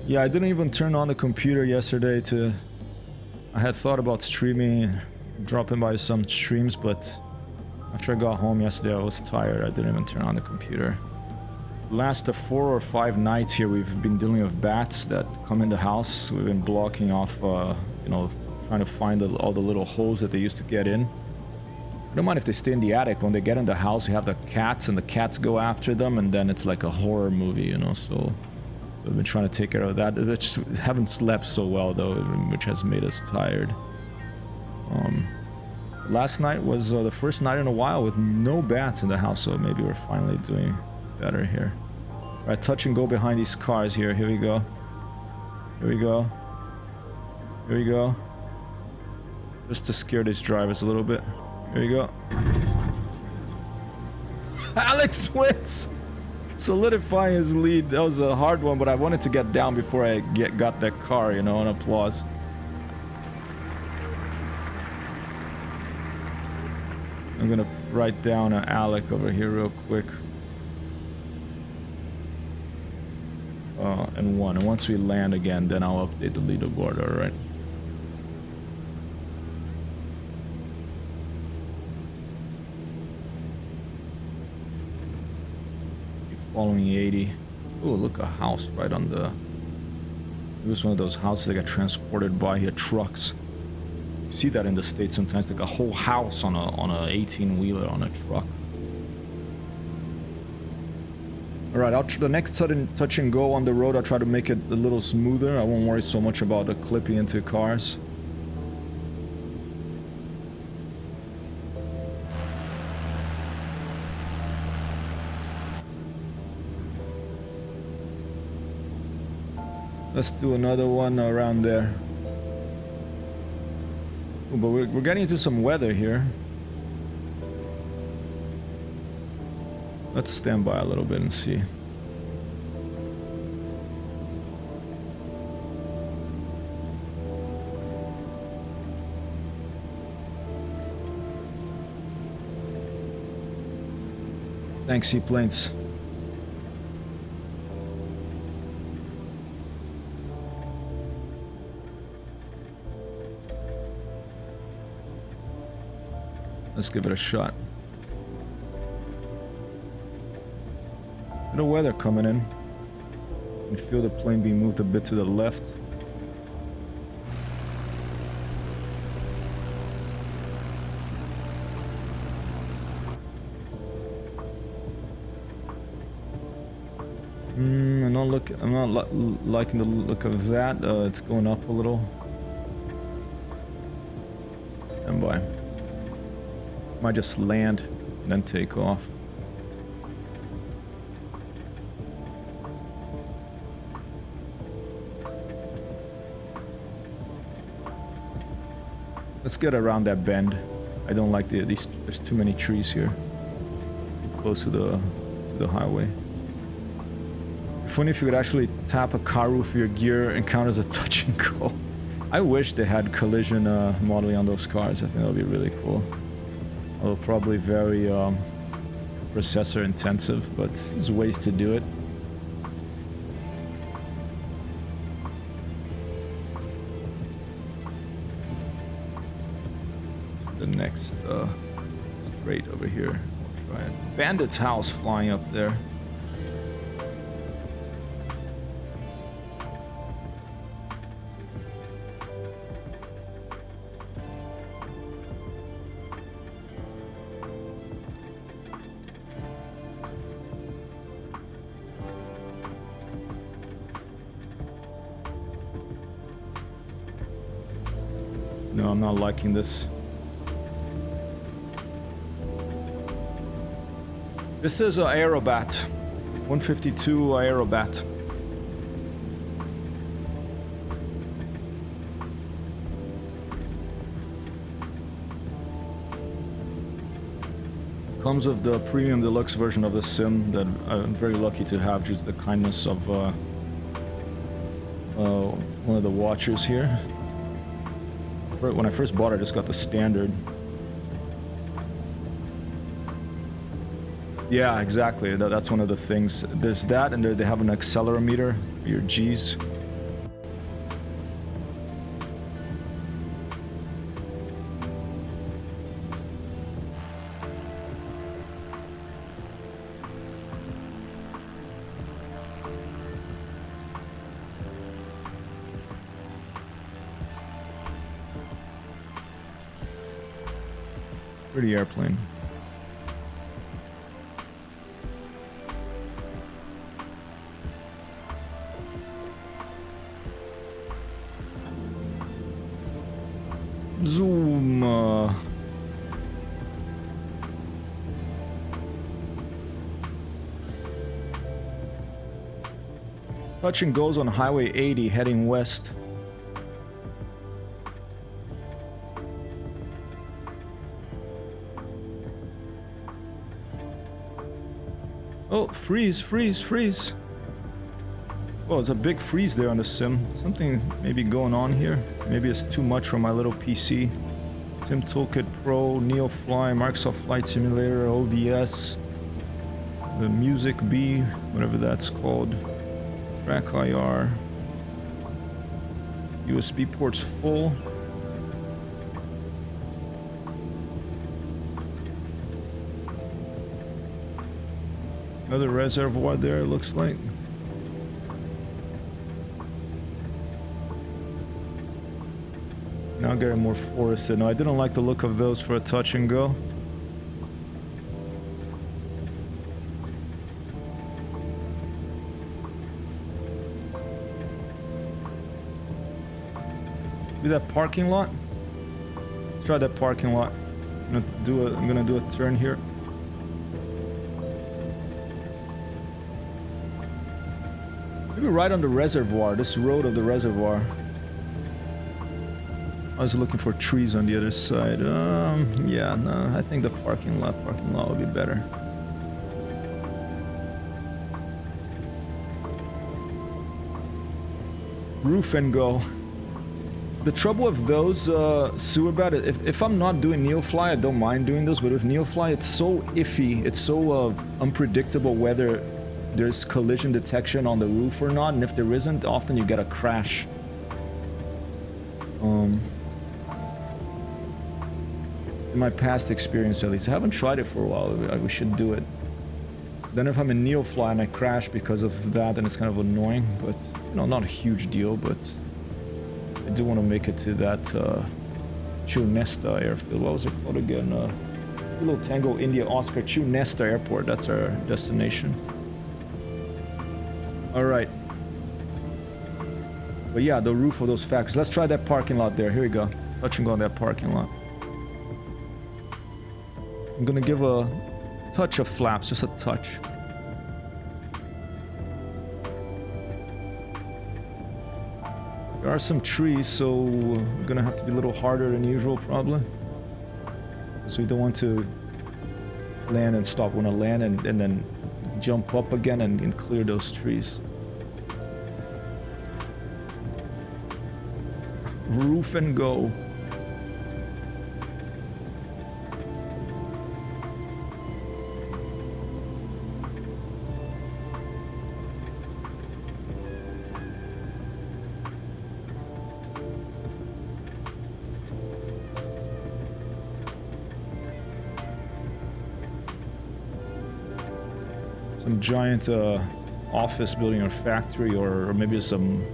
Yeah, I didn't even turn on the computer yesterday to... I had thought about streaming, dropping by some streams, but after I got home yesterday, I was tired. I didn't even turn on the computer. Last 4 or 5 nights here, we've been dealing with bats that come in the house. We've been blocking off, you know, trying to find all the little holes that they used to get in. I don't mind if they stay in the attic. When they get in the house, you have the cats, and the cats go after them, and then it's like a horror movie, you know, so... We've been trying to take care of that. We just haven't slept so well, though, which has made us tired. Last night was the first night in a while with no bats in the house, so maybe we're finally doing better here. Alright, touch and go behind these cars here. Here we go. Here we go. Here we go. Just to scare these drivers a little bit. Here we go. Alex wins! Solidifying his lead. That was a hard one, but I wanted to get down before I got that car, you know, an applause. I'm gonna write down Alec over here real quick. And 1. And once we land again, then I'll update the leaderboard, alright? Following 80. Oh, look, a house right on the... It was one of those houses that got transported by here, trucks. You see that in the States sometimes, like a whole house on a 18-wheeler on a truck. Alright, the next sudden touch and go on the road, I'll try to make it a little smoother. I won't worry so much about the clipping into cars. Let's do another one around there. Oh, but we're getting into some weather here. Let's stand by a little bit and see. Thanks, seaplanes. Let's give it a shot. Bit of weather coming in. You can feel the plane being moved a bit to the left. I'm not liking the look of that. It's going up a little. Stand by. Might just land and then take off. Let's get around that bend. I don't like these. There's too many trees here. Too close to the highway. Funny if you could actually tap a car roof of your gear and count as a touch and go. I wish they had collision modeling on those cars. I think that would be really cool. Although probably very processor intensive, but there's ways to do it. The next straight over here. We'll try it. Bandit's house flying up there. No, I'm not liking this. This is an Aerobat. 152 Aerobat. Comes with the premium deluxe version of the sim that I'm very lucky to have, just the kindness of one of the watchers here. When I first bought it, I just got the standard. Yeah, exactly. That's one of the things. There's that, and they have an accelerometer for your G's. Pretty airplane. Zoom. Touch and goes on Highway 80 heading west. Oh, freeze, freeze, freeze. Oh, it's a big freeze there on the sim. Something maybe going on here. Maybe it's too much for my little PC. Sim Toolkit Pro, Neofly, Microsoft Flight Simulator, OBS, the Music B, whatever that's called. Track IR. USB ports full. Another reservoir there, it looks like. Now getting more forested. No, I didn't like the look of those for a touch and go. Do that parking lot. Let's try that parking lot. I'm gonna do a turn here. Maybe right on the reservoir, this road of the reservoir. I was looking for trees on the other side. Yeah, no, I think the parking lot would be better. Roof and go. The trouble with those sewer bed, if I'm not doing Neofly, I don't mind doing those, but with Neofly, it's so iffy, it's so unpredictable whether there's collision detection on the roof or not, and if there isn't, often you get a crash. In my past experience at least. I haven't tried it for a while, we should do it. Then if I'm in Neofly and I crash because of that, then it's kind of annoying, but, you know, not a huge deal, but I do want to make it to that Chunesta airfield. What was it called again? Kilo Tango India Oscar Chunesta Airport, that's our destination. Alright. But yeah, the roof of those factories. Let's try that parking lot there. Here we go. Touch and go on that parking lot. I'm gonna give a touch of flaps, just a touch. There are some trees, so I'm gonna have to be a little harder than usual, probably. So we don't want to land and stop. We want to land and then jump up again and clear those trees. Roof and go. Some giant office building or factory, or maybe some.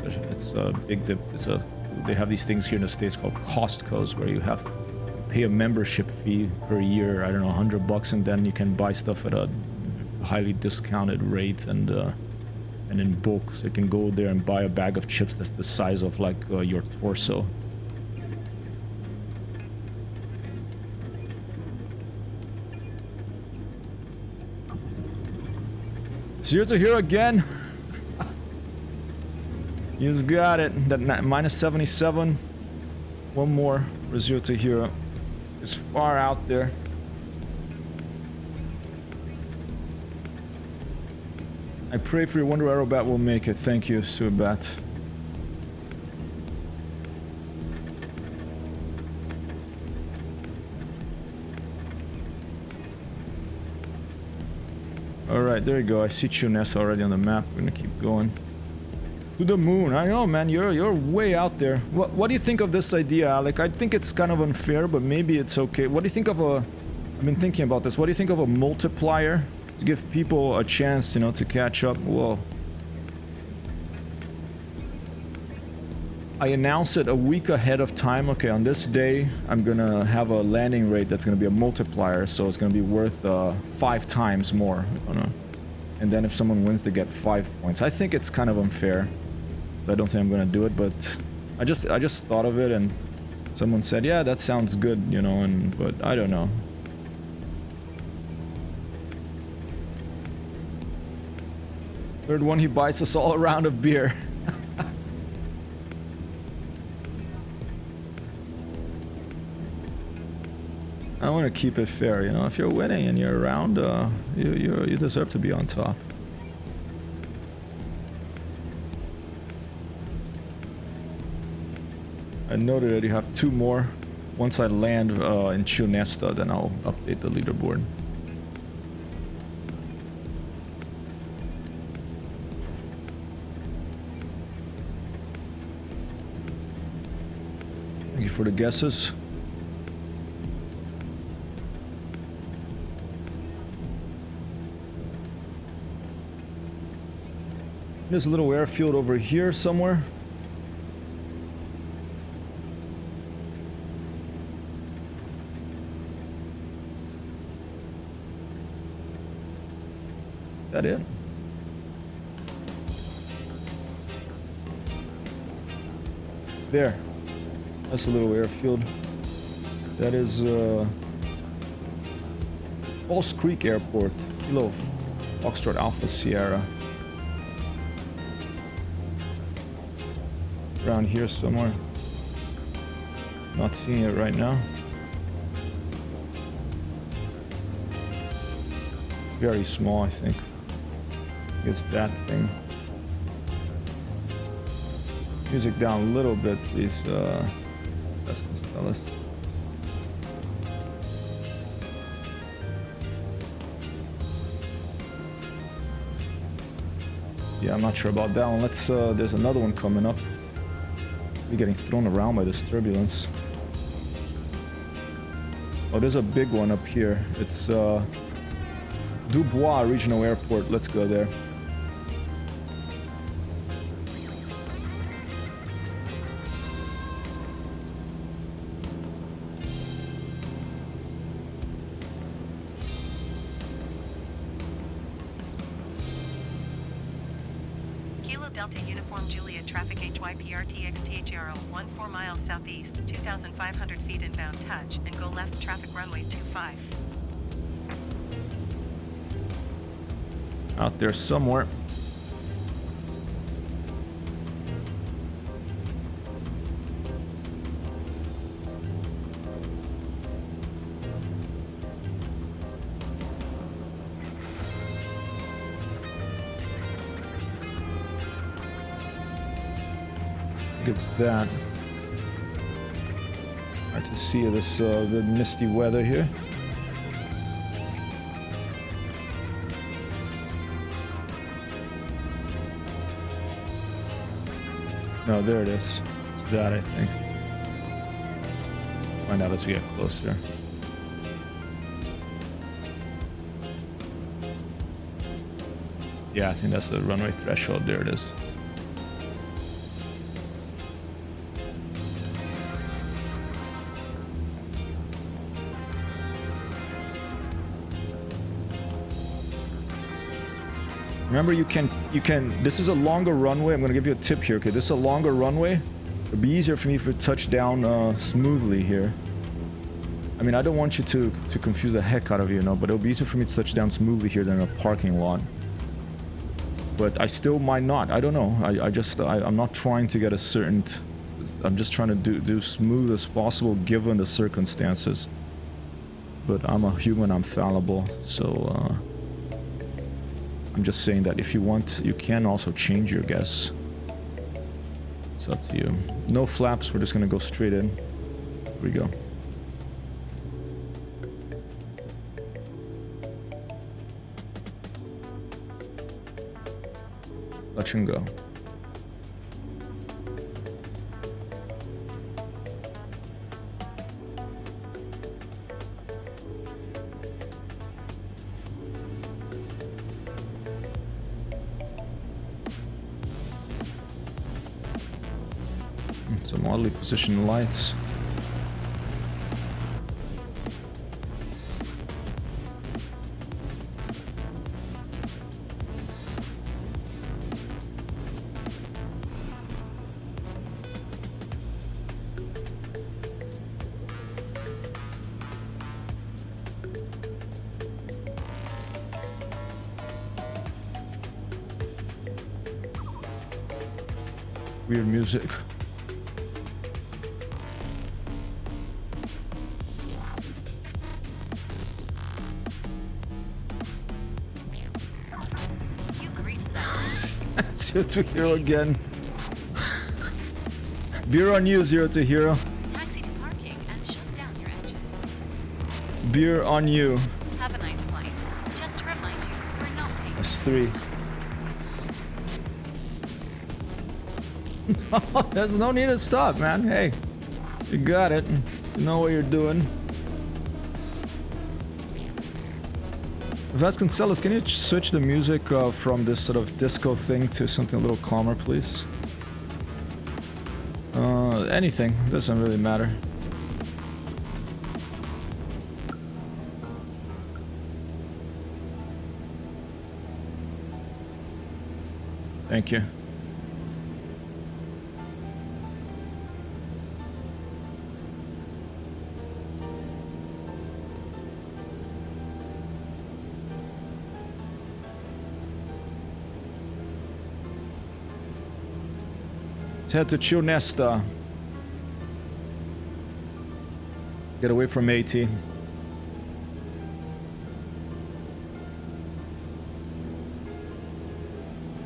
It's a big. They have these things here in the States called Costco's, where you have pay a membership fee per year. I don't know, $100, and then you can buy stuff at a highly discounted rate and in bulk. So you can go there and buy a bag of chips that's the size of like your torso. Zero to hero again. He's got it. That minus 77. One more for Zero to hero. It's far out there. I pray for your Wonder Aerobat will make it. Thank you, Subat. Alright, there you go. I see Chuness already on the map. We're gonna keep going. To the moon. I know, man. You're way out there. What do you think of this idea, Alec? I think it's kind of unfair, but maybe it's okay. What do you think of a... I've been thinking about this. What do you think of a multiplier? To give people a chance, you know, to catch up. Well... I announce it a week ahead of time. Okay, on this day, I'm gonna have a landing rate that's gonna be a multiplier, so it's gonna be worth 5 times more. You know? And then if someone wins, they get 5 points. I think it's kind of unfair. So I don't think I'm gonna do it, but I just thought of it, and someone said, "Yeah, that sounds good," you know. But I don't know. Third one, he buys us all a round of beer. I want to keep it fair, you know. If you're winning and you're around, you deserve to be on top. I noted that you have 2 more. Once I land in Chunesta, then I'll update the leaderboard. Thank you for the guesses. There's a little airfield over here somewhere. Is that it? There. That's a little airfield. That is False Creek Airport. Kilo Foxtrot Alpha Sierra. Around here somewhere. Not seeing it right now. Very small, I think. It's that thing. Music down a little bit, please. That's Gonzalez. Yeah, I'm not sure about that one. Let's. There's another one coming up. We're getting thrown around by this turbulence. Oh, there's a big one up here. It's Dubois Regional Airport. Let's go there. Kilo Delta Uniform Juliet Traffic HYPRTXTHRO 14 miles southeast, 2,500 feet inbound touch, and go left traffic runway 25. Out there somewhere. It's that. Hard to see this the misty weather here. No, there it is. It's that, I think. Find out as we get closer. Yeah, I think that's the runway threshold. There it is. Remember, you can, this is a longer runway. I'm gonna give you a tip here, okay? This is a longer runway. It'll be easier for me to touch down smoothly here. I mean, I don't want you to confuse the heck out of you know, but it'll be easier for me to touch down smoothly here than a parking lot. But I still might not, I don't know. I'm not trying to get a certain, I'm just trying to do smooth as possible given the circumstances. But I'm a human, I'm fallible, so I'm just saying that if you want, you can also change your guess. It's up to you. No flaps, we're just gonna go straight in. Here we go. Touch and go. Some oddly positioned lights. Weird music. You greased that. Zero to hero again. Beer on you, Zero to hero. Taxi to parking and shut down your engine. Beer on you. Have a nice flight. Just to remind you, we're not paying. That's 3. There's no need to stop, man. Hey, you got it. You know what you're doing. Vasconcelos, can you switch the music from this sort of disco thing to something a little calmer, please? Anything. Doesn't really matter. Thank you. Let's head to Chionesta. Get away from AT.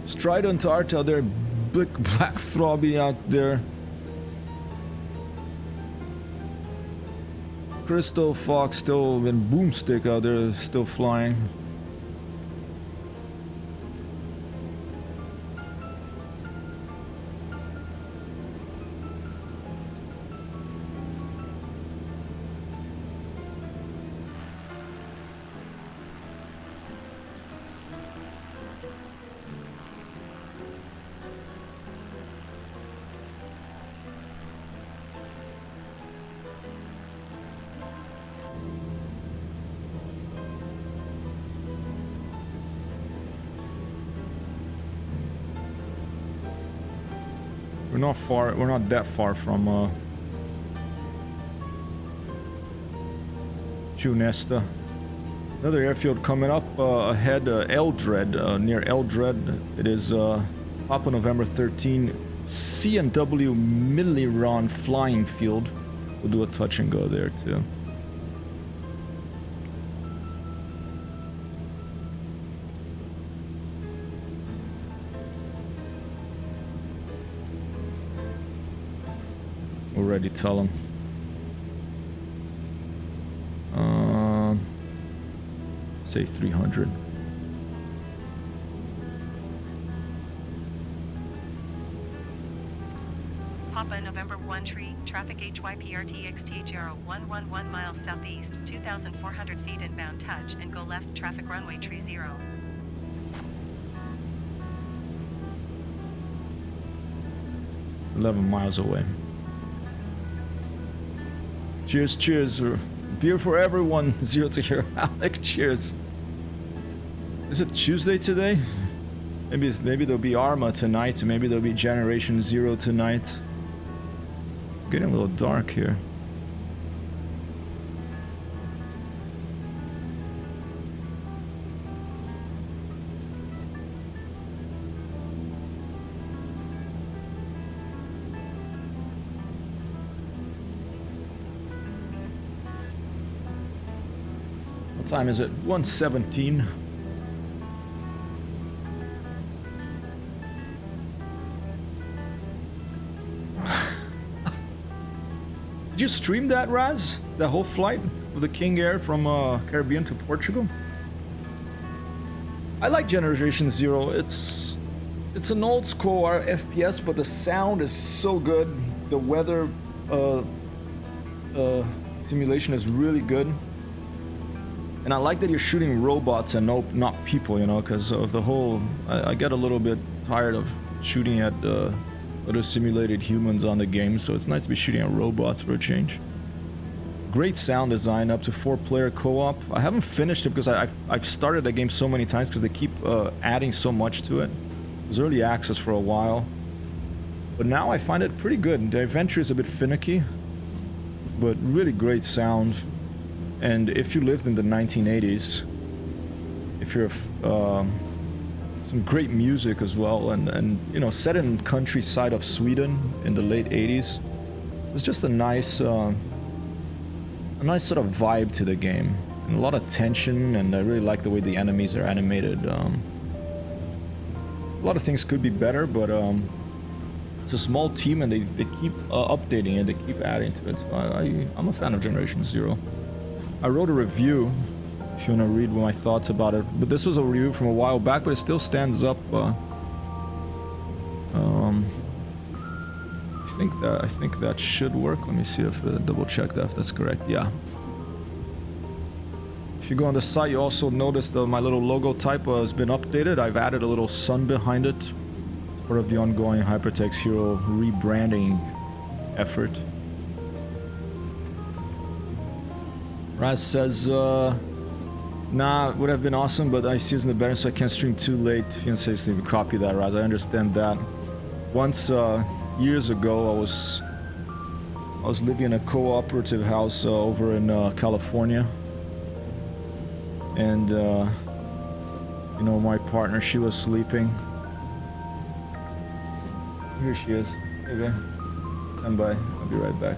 Strident art out there, black throbby out there. Crystal Fox still and Boomstick out there still flying. We're not that far from Chionesta. Another airfield coming up ahead, Eldred, near Eldred. It is Papa November 13, C&W Milliron Flying Field. We'll do a touch and go there too. Already tell him. Say 300. Papa November 1 tree, traffic HYPRTXTHRO 111 miles southeast, 2,400 feet inbound touch, and go left traffic runway tree 0. $11 miles away. Cheers, cheers. Beer for everyone. Zero to hero. Alec, cheers. Is it Tuesday today? Maybe there'll be Arma tonight. Maybe there'll be Generation Zero tonight. Getting a little dark here. What time is it? 1:17. Did you stream that, Raz? The whole flight of the King Air from Caribbean to Portugal? I like Generation Zero. It's an old school FPS, but the sound is so good. The weather simulation is really good. And I like that you're shooting robots and not people, you know, because of the whole... I get a little bit tired of shooting at other simulated humans on the game, so it's nice to be shooting at robots for a change. Great sound design, up to 4-player co-op. I haven't finished it because I've started the game so many times because they keep adding so much to it. It was early access for a while, but now I find it pretty good. The adventure is a bit finicky, but really great sound. And if you lived in the 1980s, if you're some great music as well, and you know, set in countryside of Sweden in the late 80s, it's just a nice sort of vibe to the game, and a lot of tension, and I really like the way the enemies are animated. A lot of things could be better, but it's a small team, and they keep updating it, they keep adding to it. So I'm a fan of Generation Zero. I wrote a review, if you want to read my thoughts about it, but this was a review from a while back, but it still stands up. I think that should work. Let me see if double check that if that's correct. Yeah. If you go on the site, you also notice that my little logo type has been updated. I've added a little sun behind it, part of the ongoing HyperTextHero rebranding effort. Raz says, nah, would have been awesome, but I see it's in the better, so I can't stream too late. Fiancé says, copy that, Raz. I understand that. Once, years ago, I was living in a cooperative house over in California, and you know, my partner, she was sleeping. Here she is. Hey, babe. Stand by. I'll be right back.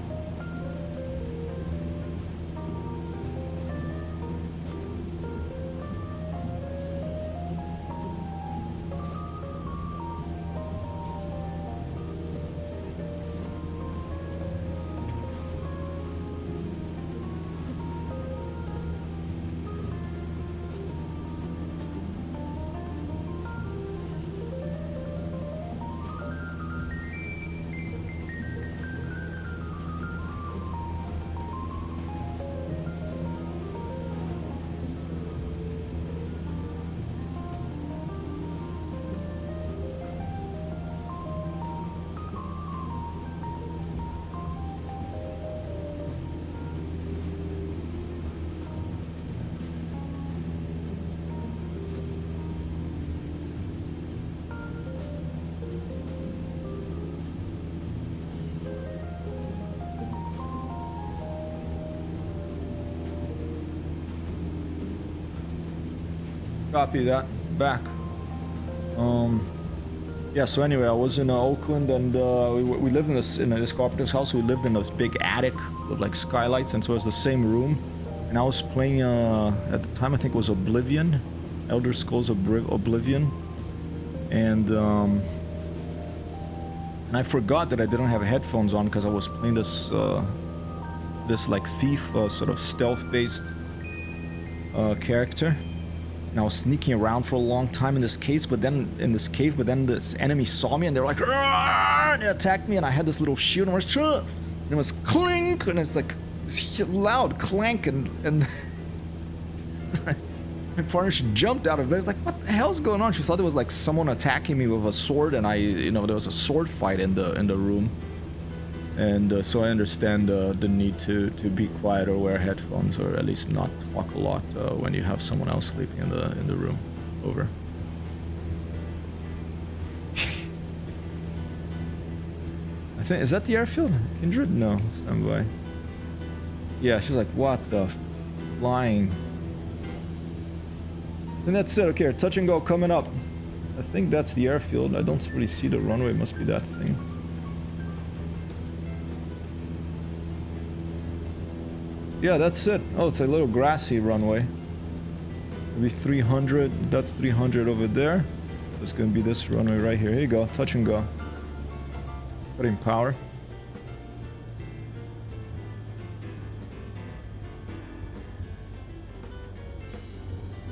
Copy that. Back. Yeah, so anyway, I was in Oakland, and we lived in this cooperative house. We lived in this big attic with like skylights, and so it was the same room. And I was playing at the time, I think it was Oblivion, Elder Scrolls Oblivion, and I forgot that I didn't have headphones on because I was playing this this like thief sort of stealth-based character. And I was sneaking around for a long time in this cave, but then this enemy saw me, and they were like, "Arr!" And they attacked me, and I had this little shield, and it was clink, and it's like this loud clank, and my partner, she jumped out of bed. It's like, what the hell's going on? She thought there was like someone attacking me with a sword, and there was a sword fight in the room. And so I understand the need to be quiet or wear headphones, or at least not talk a lot when you have someone else sleeping in the room. Over. I think, is that the airfield? Kindred? No, stand by. Yeah, she's like, what the flying? And that's it. Okay, touch and go coming up. I think that's the airfield. I don't really see the runway. It must be that thing. Yeah, that's it. Oh, it's a little grassy runway. Maybe 300. That's 300 over there. It's gonna be this runway right here. Here you go. Touch and go. Putting power.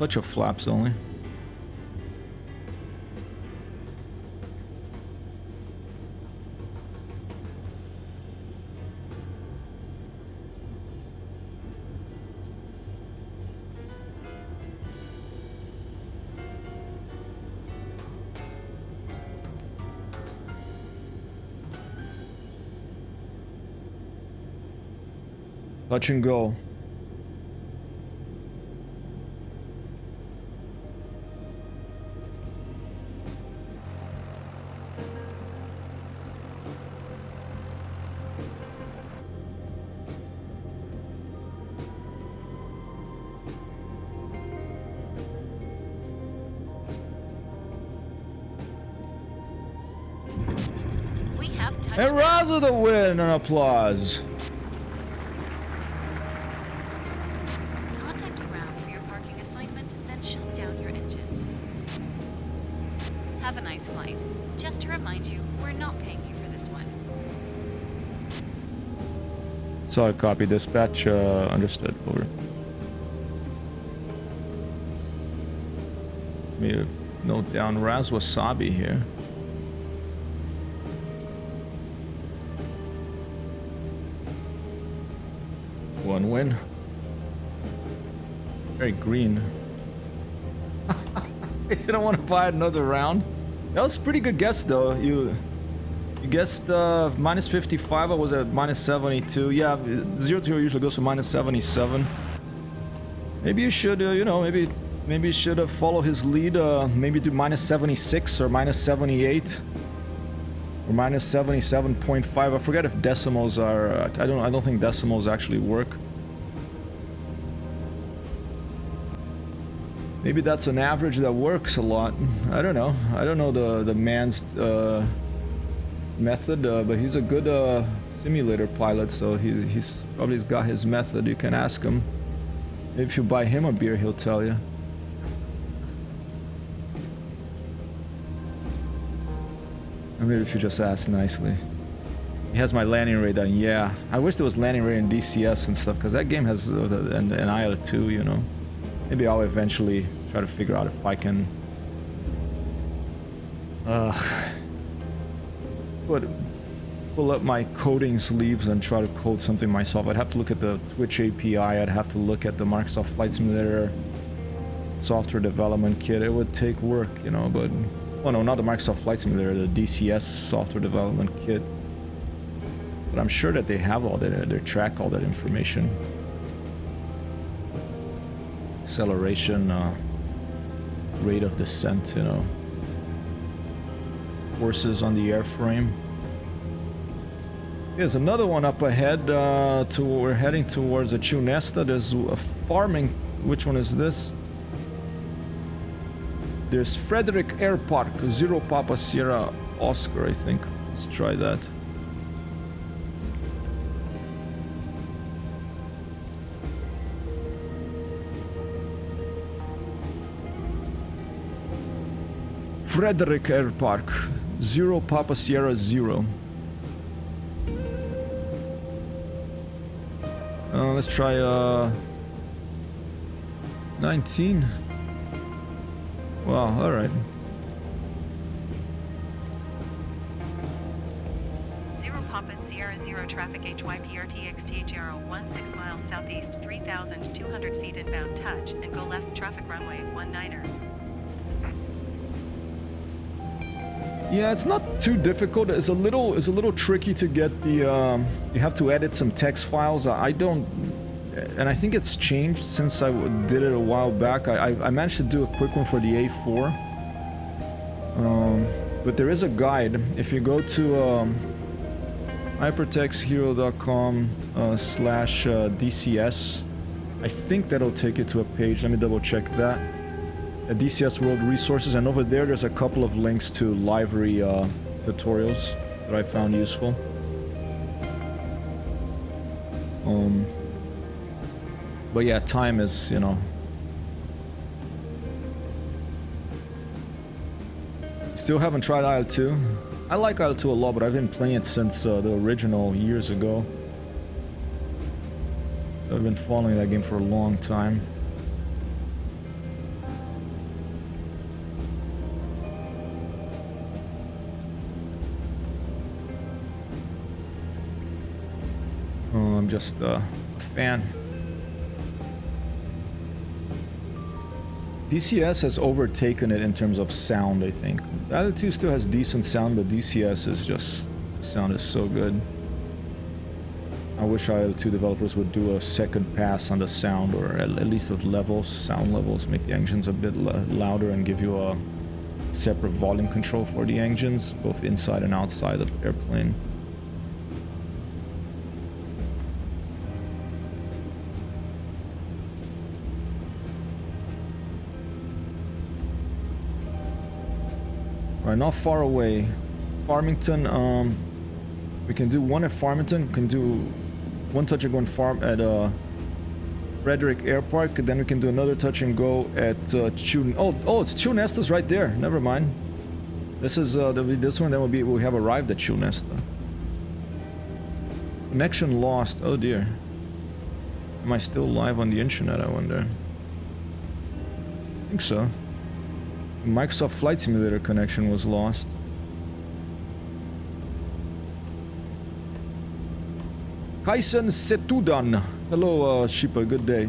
Touch of flaps only. Touch and go. We have And touchdown. Raz with a win and applause. Contact ground for your parking assignment, then shut down your engine. Have a nice flight. Just to remind you, we're not paying you for this one. Solid copy, dispatch, understood, over. Let me note down Raz Wasabi here. One win. Very green. I didn't want to buy another round. That was a pretty good guess though. You guessed minus 55. I was at minus 72. Yeah, 0-0 usually goes for minus 77. Maybe you should, you know, maybe you should follow his lead. Maybe do minus 76 or minus 78 or minus 77.5. I forget if decimals are. I don't think decimals actually work. Maybe that's an average that works a lot. I don't know. I don't know the man's method, but he's a good simulator pilot, so he's probably got his method. You can ask him. If you buy him a beer, he'll tell you. Or maybe if you just ask nicely. He has my landing radar. Yeah, I wish there was landing radar in DCS and stuff, because that game has an IO too, you know. Maybe I'll eventually try to figure out if I can pull up my coding sleeves and try to code something myself. I'd have to look at the Twitch API. I'd have to look at the Microsoft Flight Simulator software development kit. It would take work, you know, but... Well, no, not the Microsoft Flight Simulator, the DCS software development kit. But I'm sure that they have all that, they track all that information. Acceleration, rate of descent, you know. Forces on the airframe. Here's another one up ahead. We're heading towards a Chunesta. There's a farming. Which one is this? There's Frederick Air Park, 0 Papa Sierra Oscar, I think. Let's try that. Frederick Air Park, 0 Papa Sierra 0. Let's try 19. Wow, alright. 0 Papa Sierra 0 traffic HYPRTXTHRO 16 miles southeast, 3,200 feet inbound touch, and go left traffic runway 19er. Yeah, it's not too difficult. It's a little tricky to get the. You have to edit some text files. I don't, and I think it's changed since I did it a while back. I managed to do a quick one for the A4. But there is a guide. If you go to hypertexthero.com/DCS, I think that'll take you to a page. Let me double check that. DCS World Resources, and over there's a couple of links to library tutorials that I found useful. But yeah, time is, you know, still haven't tried IL-2. I like IL-2 a lot, but I've been playing it since the original years ago. I've been following that game for a long time. I'm just a fan. DCS has overtaken it in terms of sound, I think. The other two still has decent sound, but DCS is just... sound is so good. I wish IL2 developers would do a second pass on the sound, or at least of levels, sound levels, make the engines a bit louder and give you a separate volume control for the engines, both inside and outside of the airplane. Right, not far away. Farmington, we can do one at Farmington, we can do one touch and go and farm at Frederick Air Park, then we can do another touch and go at Chew... Oh, it's Chew Nesta's right there, never mind. This is, this one, then we have arrived at Chew Nesta. Connection lost, oh dear. Am I still live on the internet, I wonder? I think so. Microsoft Flight Simulator connection was lost. Kaisen Setudan. Hello, Shipa, good day.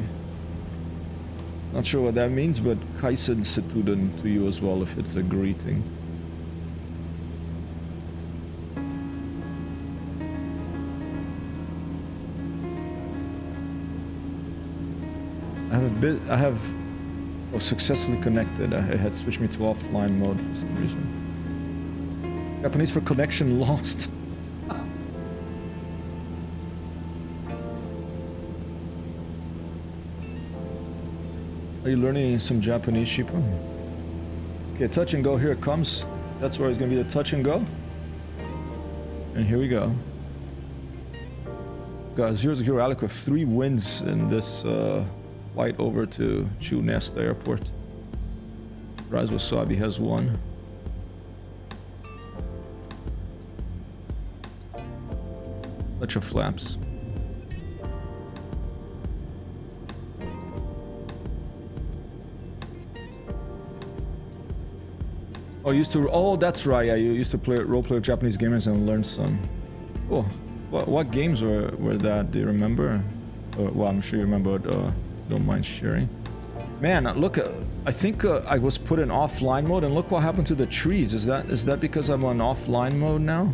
Not sure what that means, but Kaisen Setudan to you as well if it's a greeting. I have successfully connected. It had switched me to offline mode for some reason. Japanese for connection lost. Are you learning some Japanese, Shipa? Okay, touch and go, here it comes. That's where it's gonna be the touch and go. And here we go. Got 0-0 Alec with 3 wins in this flight over to Chew Nesta Airport. Rise Wasabi has 1. Touch of flaps. Oh, oh, that's right. Yeah, you used to play roleplay with Japanese gamers and learn some. Oh, what games were that? Do you remember? Well, I'm sure you remember. Don't mind sharing. Man, look. I think I was put in offline mode, and look what happened to the trees. Is that because I'm on offline mode now?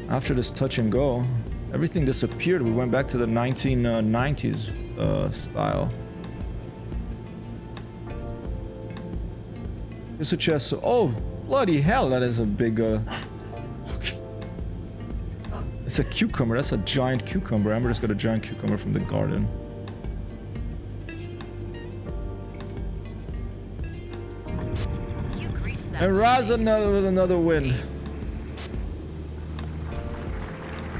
After this touch and go, everything disappeared. We went back to the 1990s style. It's a chest. Oh, bloody hell, that is a big, It's a cucumber, that's a giant cucumber. Amber just got a giant cucumber from the garden. You greased that. And Raz with another win.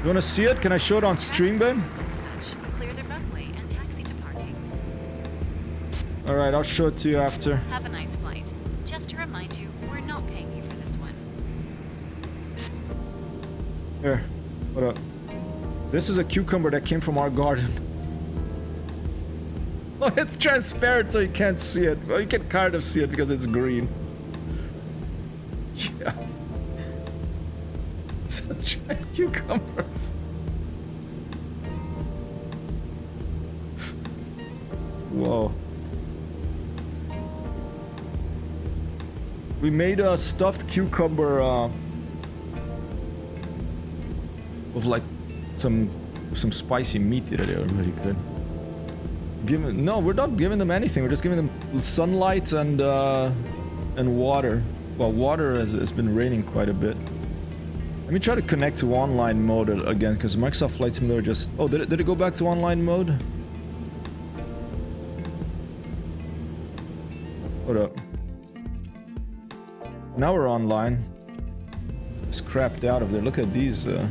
You wanna see it? Can I show it on stream, babe? Dispatch. Clear the runway and taxi to parking. Alright, I'll show it to you after. Have a nice flight. Just to remind you, we're not paying you for this one. Here, what up? This is a cucumber that came from our garden. Oh, it's transparent so you can't see it. Well, you can kind of see it because it's green. Yeah. It's a giant cucumber. Whoa. We made a stuffed cucumber with like some spicy meat in it. They were really good. No, we're not giving them anything. We're just giving them sunlight and water. Well, water has been raining quite a bit. Let me try to connect to online mode again, because Microsoft Flight Simulator just... Oh, did it go back to online mode? Hold up. Now we're online. It's crapped out of there. Look at these. It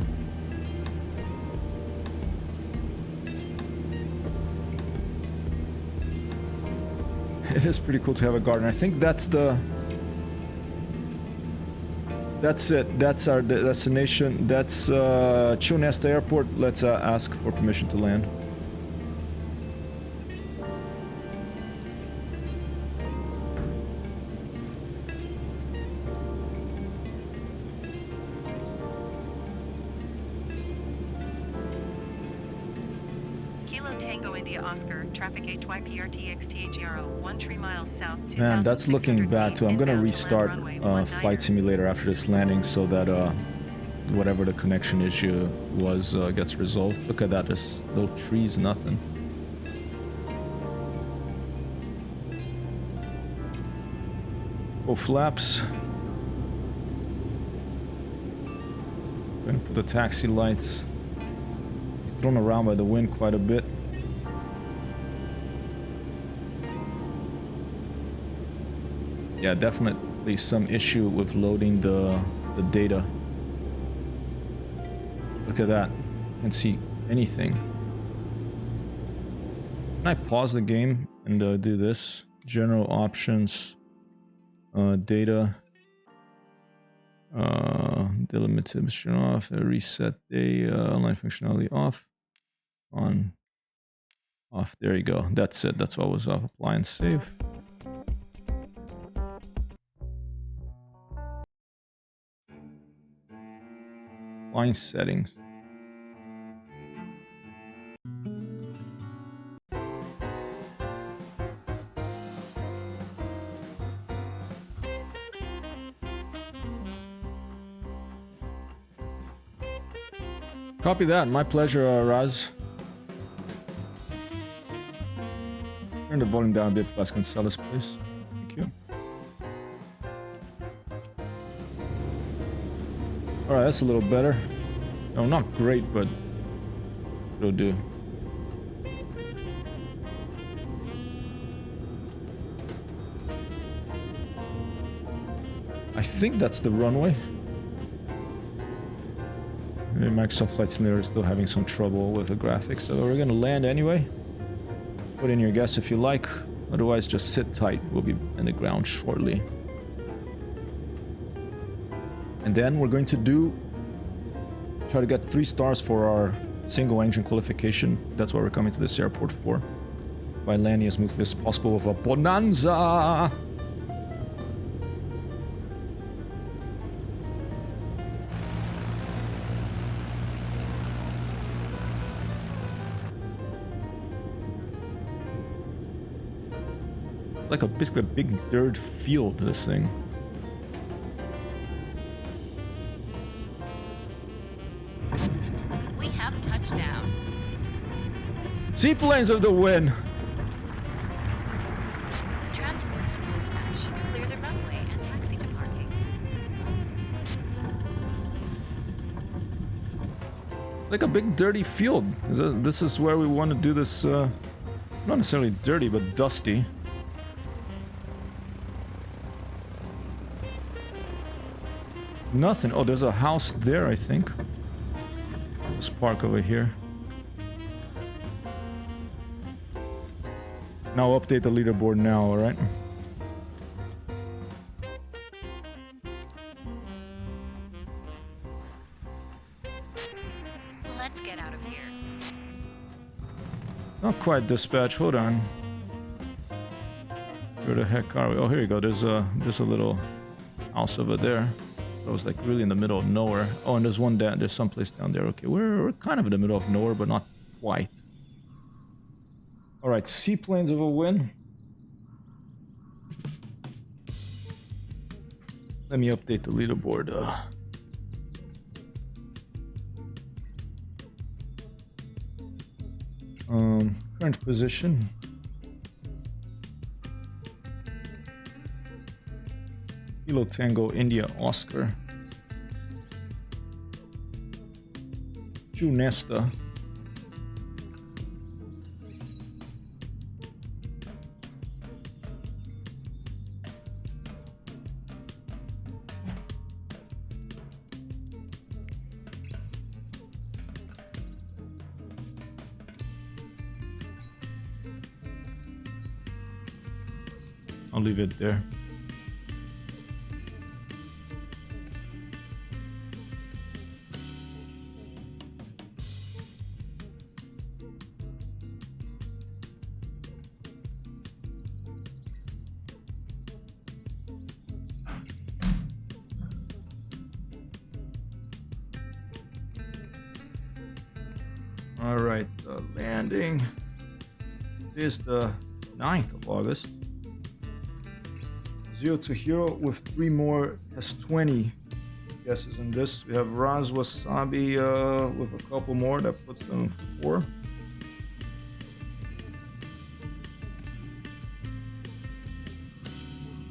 is pretty cool to have a garden. I think that's the... That's it. That's our destination. That's Chew Nesta Airport. Let's ask for permission to land. Tango India Oscar, traffic HYPRTXTHERO, 13 miles south, Man, that's looking 2,600 bad feet, too. I'm gonna inbound to restart land runway Flight 19er. Simulator after this landing so that whatever the connection issue was gets resolved. Look at that, there's no trees, nothing. Oh, flaps. Gonna put the taxi lights. Thrown around by the wind quite a bit. Yeah, definitely some issue with loading the data. Look at that. Can't see anything. Can I pause the game and do this? General options. Data. Delimitation off. Reset day. Online functionality off. On. Off. There you go. That's it. That's what was off. Apply and save. Line settings. Copy that. My pleasure, Raz. Turn the volume down a bit, Vasconcelos, please. Thank you. Alright, that's a little better. No, not great, but it'll do. I think that's the runway. Maybe Microsoft Flight Simulator is still having some trouble with the graphics, so we're gonna land anyway. Put in your guess if you like, otherwise just sit tight, we'll be in the ground shortly. And then we're going to try to get 3 stars for our single engine qualification. That's what we're coming to this airport for. By landing as smoothly as possible with a bonanza! Like basically a big dirt field, this thing. We have touchdown. Seaplanes of the wind! Transport from dispatch. Clear the runway and taxi to parking. Like a big dirty field. This is where we want to do this, not necessarily dirty, but dusty. Nothing. Oh, there's a house there, I think. Let's park over here. Now update the leaderboard now, alright? Let's get out of here. Not quite dispatch, hold on. Where the heck are we? Oh, here you go. There's a little house over there. I was like really in the middle of nowhere. Oh, and there's one down. There's someplace down there. Okay, we're kind of in the middle of nowhere, but not quite. All right, seaplanes of a win. Let me update the leaderboard. Current position. Kilo Tango India Oscar. Junesta. I'll leave it there. All right, landing. Today is the 9th of August. 0 to Hero with 3 more has 20 guesses in this. We have Raz Wasabi with a couple more. That puts them 4.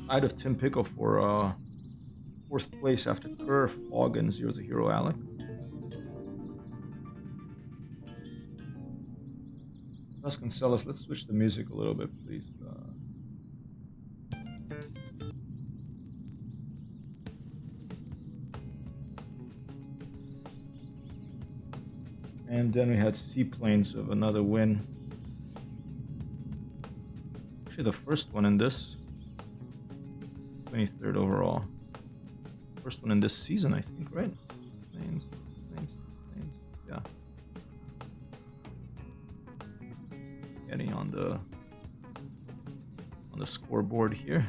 I'd have Tim Pickle for 4th place after Kerr, Fog, and 0 to Hero Alec. Vasconcelos, let's switch the music a little bit, please. And then we had Seaplanes with another win. Actually, the first one in this. 23rd overall. First one in this season, I think, right? Planes. Yeah. Getting on the scoreboard here.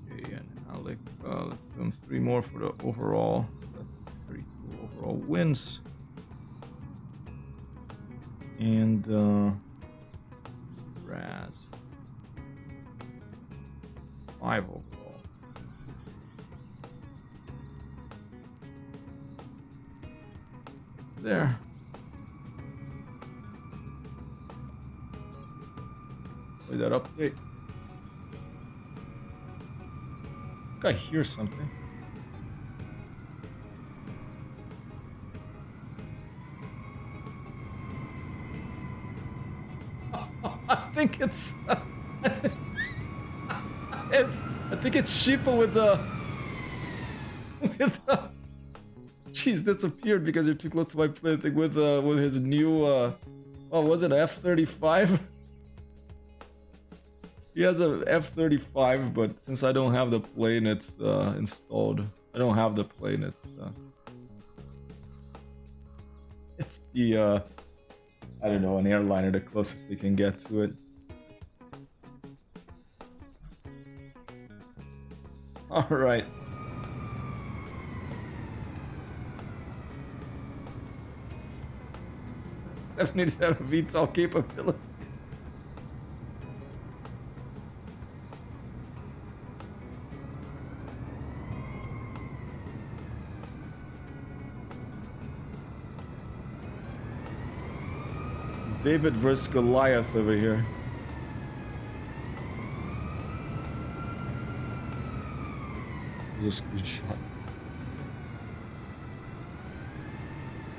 Okay, and Alec, let's do 3 more for the overall. That's 32 overall wins. And Raz 5 overall. There. Play that update. I think I hear something. I think it's I think it's Sheeple with the she's disappeared because you're too close to my plane. I think with his new was it F-35? He has a F-35, but since I don't have the plane, it's installed. I don't have the plane. It's the I don't know, an airliner, the closest they can get to it. All right. $77 VTOL capability. David versus Goliath over here. There's a screenshot.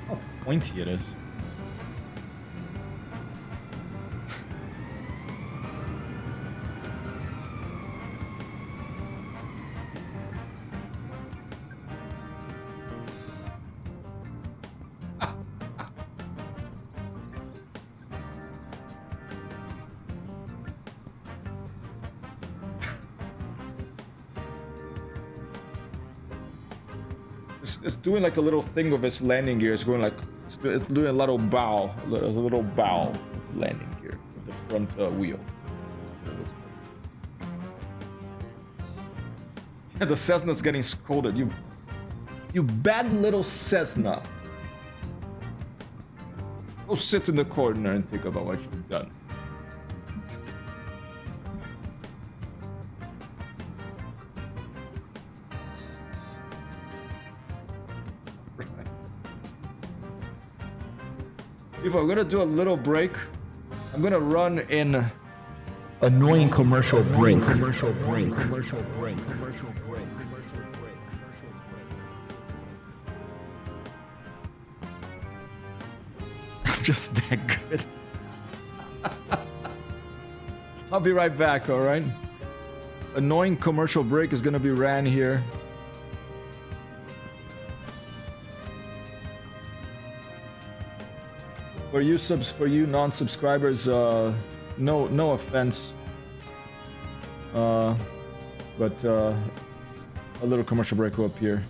How pointy it is. It's doing like a little thing with its landing gear. It's going like it's doing a little bow landing gear with the front wheel. And the Cessna's getting scolded. You bad little Cessna. Go sit in the corner and think about what you've done. If I'm gonna do a little break, I'm gonna run in annoying commercial break. Commercial break. I'm just that good. I'll be right back, alright? Annoying commercial break is gonna be ran here. For you non-subscribers, no offense, but a little commercial break up here.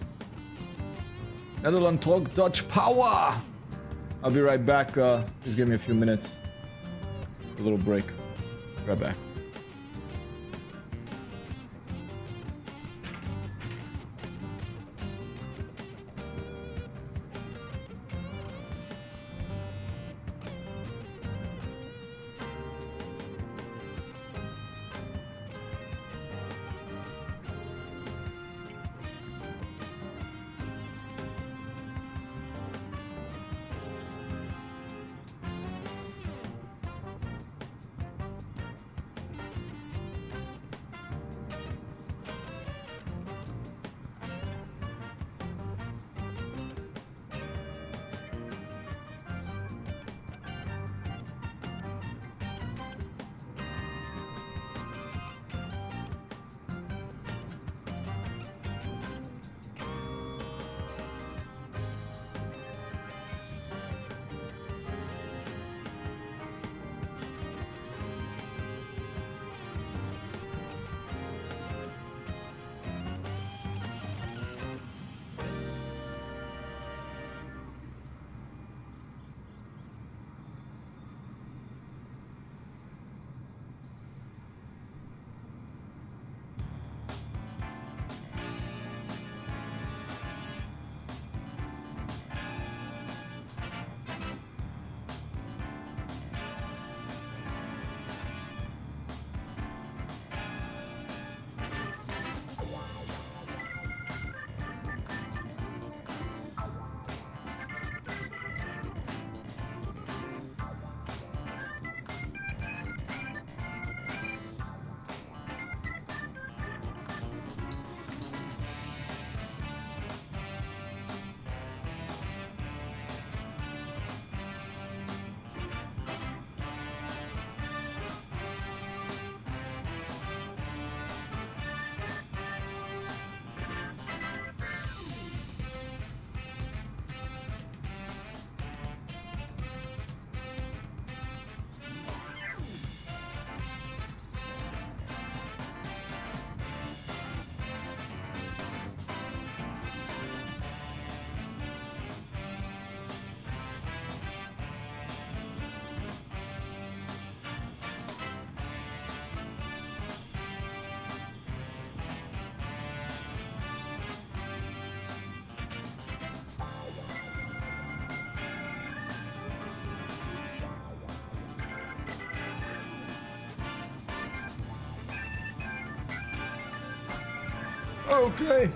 Netherlands talk Dutch power. I'll be right back. Just give me a few minutes. A little break. Right back. Okay.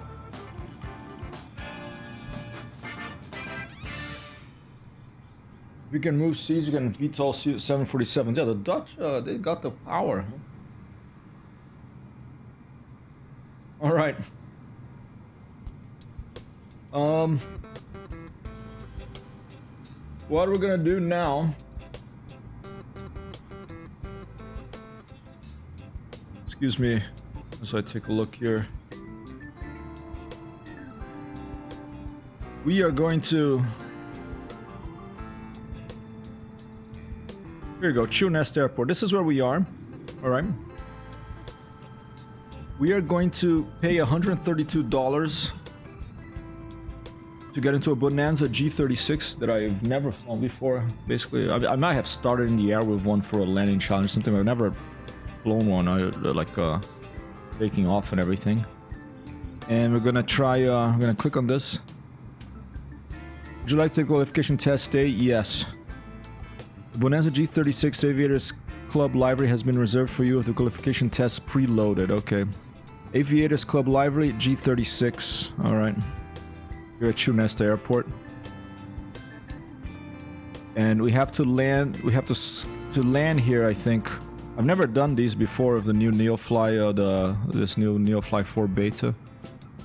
We can move C's, we can VTOL 747s. Yeah, the Dutch, they got the power. All right. What we're gonna do now? Excuse me, as I take a look here. We are going to. Here you go, Chunest Airport. This is where we are. All right. We are going to pay $132 to get into a Bonanza G36 that I've never flown before. Basically, I might have started in the air with one for a landing challenge, something. I've never flown one, like taking off and everything. And we're gonna try. I'm gonna click on this. Would you like to take a qualification test day? Yes. The Bonanza G36 Aviators Club livery has been reserved for you with the qualification test preloaded. Okay. Aviators Club livery G36. All right. Here at Chunesta Airport. And we have to land. We have to land here. I think. I've never done these before with the new Neofly. This new Neofly 4 beta.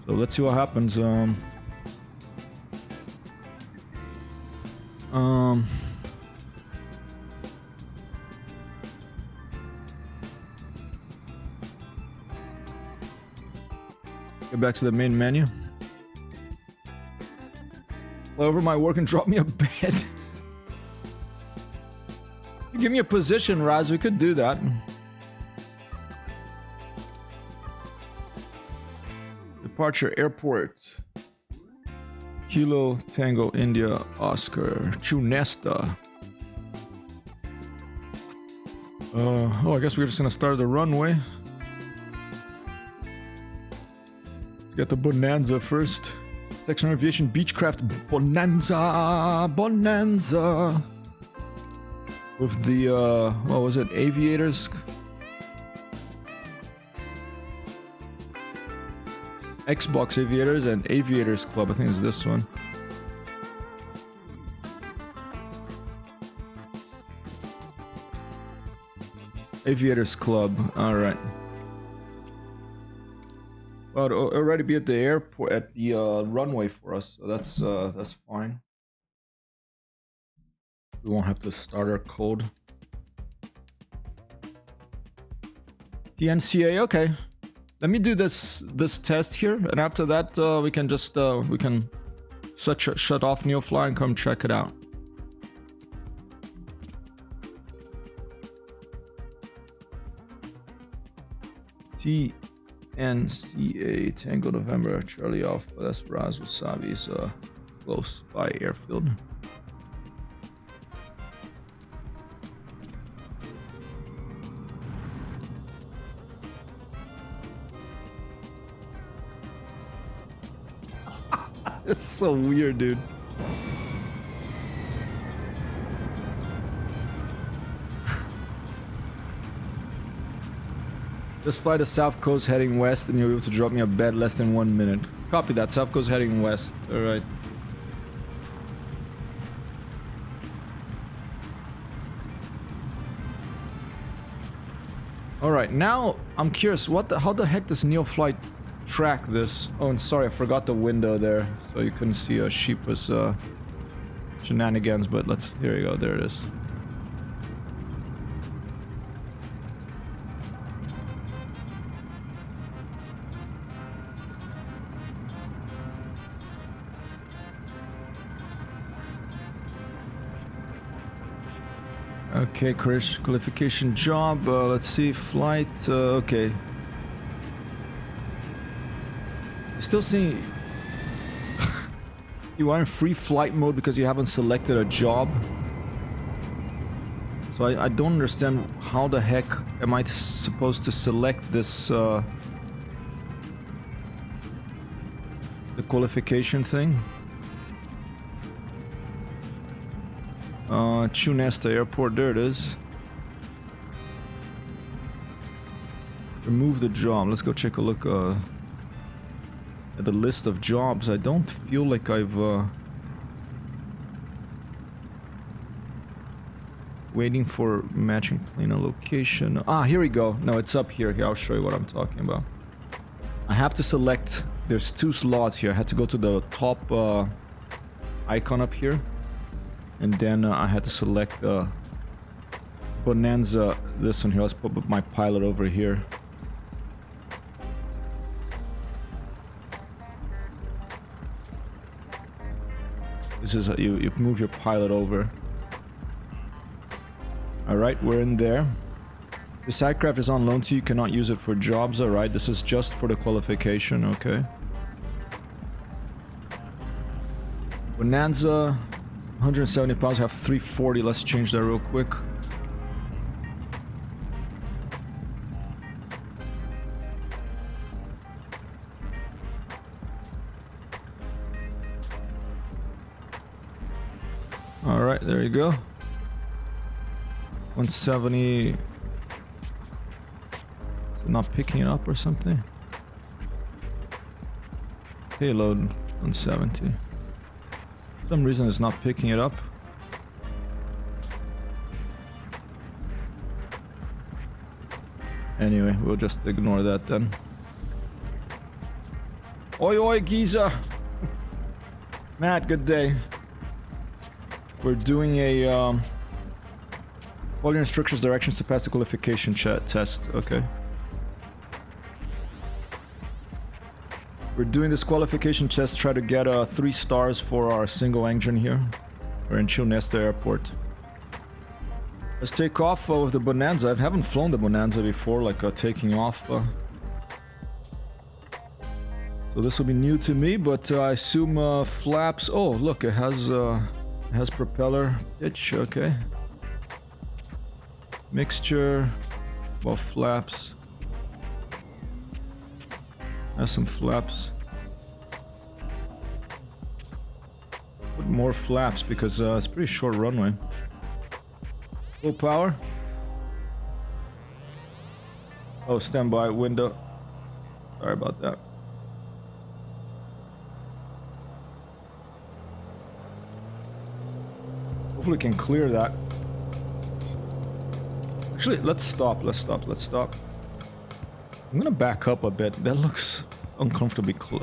So let's see what happens. Get back to the main menu. Fly over my work and drop me a bed. Give me a position, Raz. We could do that. Departure airport. Kilo Tango India Oscar Chunesta. Oh, I guess we're just gonna start the runway. Let's get the Bonanza first. Texan Aviation Beechcraft Bonanza. With the what was it? Aviators. Xbox Aviators and Aviators Club. I think it's this one. Aviators Club. All right. Well, it'll already be at the airport, at the runway for us, so that's fine. We won't have to start our code. TNCA. Okay. Let me do this test here, and after that we can just shut off Neofly and come check it out. TNCA Tango November Charlie Alpha. That's Raz Wasabi's close by airfield. It's so weird, dude. Just fly the South Coast heading west and you'll be able to drop me a bed less than 1 minute. Copy that. South Coast heading west. Alright. Alright, now I'm curious, how the heck does Neofly track this? Oh, and sorry, I forgot the window there, so you couldn't see a sheep's shenanigans, but here you go, there it is. Okay, crash qualification job, let's see, flight, okay. Still seeing you are in free flight mode because you haven't selected a job. So I don't understand how the heck am I supposed to select this the qualification thing. Chunesta Airport, there it is. Remove the job. Let's go check a look. at the list of jobs, I don't feel like I've waiting for matching plane and location. Ah, here we go. No, it's up here. Here, I'll show you what I'm talking about. I have to select, there's 2 slots here. I had to go to the top icon up here, and then I had to select Bonanza, this one here. Let's put my pilot over here. This is you move your pilot over. Alright, we're in there. This aircraft is on loan to you, cannot use it for jobs. Alright, this is just for the qualification, okay. Bonanza, 170 pounds, have 340. Let's change that real quick. Alright, there you go. 170. Is it not picking it up or something? Payload 170. For some reason it's not picking it up. Anyway, we'll just ignore that then. Oi oi Giza! Matt, good day. We're doing a follow your instructions, directions to pass the qualification test. Okay. We're doing this qualification test, try to get 3 stars for our single engine here. We're in Chilnesta Airport. Let's take off with the Bonanza. I haven't flown the Bonanza before, like taking off. So this will be new to me, but I assume flaps. Oh, look, it has propeller pitch. Okay. Mixture. Well, flaps. Has some flaps. Put more flaps because it's pretty short runway. Full power. Oh, standby window. Sorry about that. Hopefully we can clear that. Actually, let's stop. I'm gonna back up a bit. That looks uncomfortably close.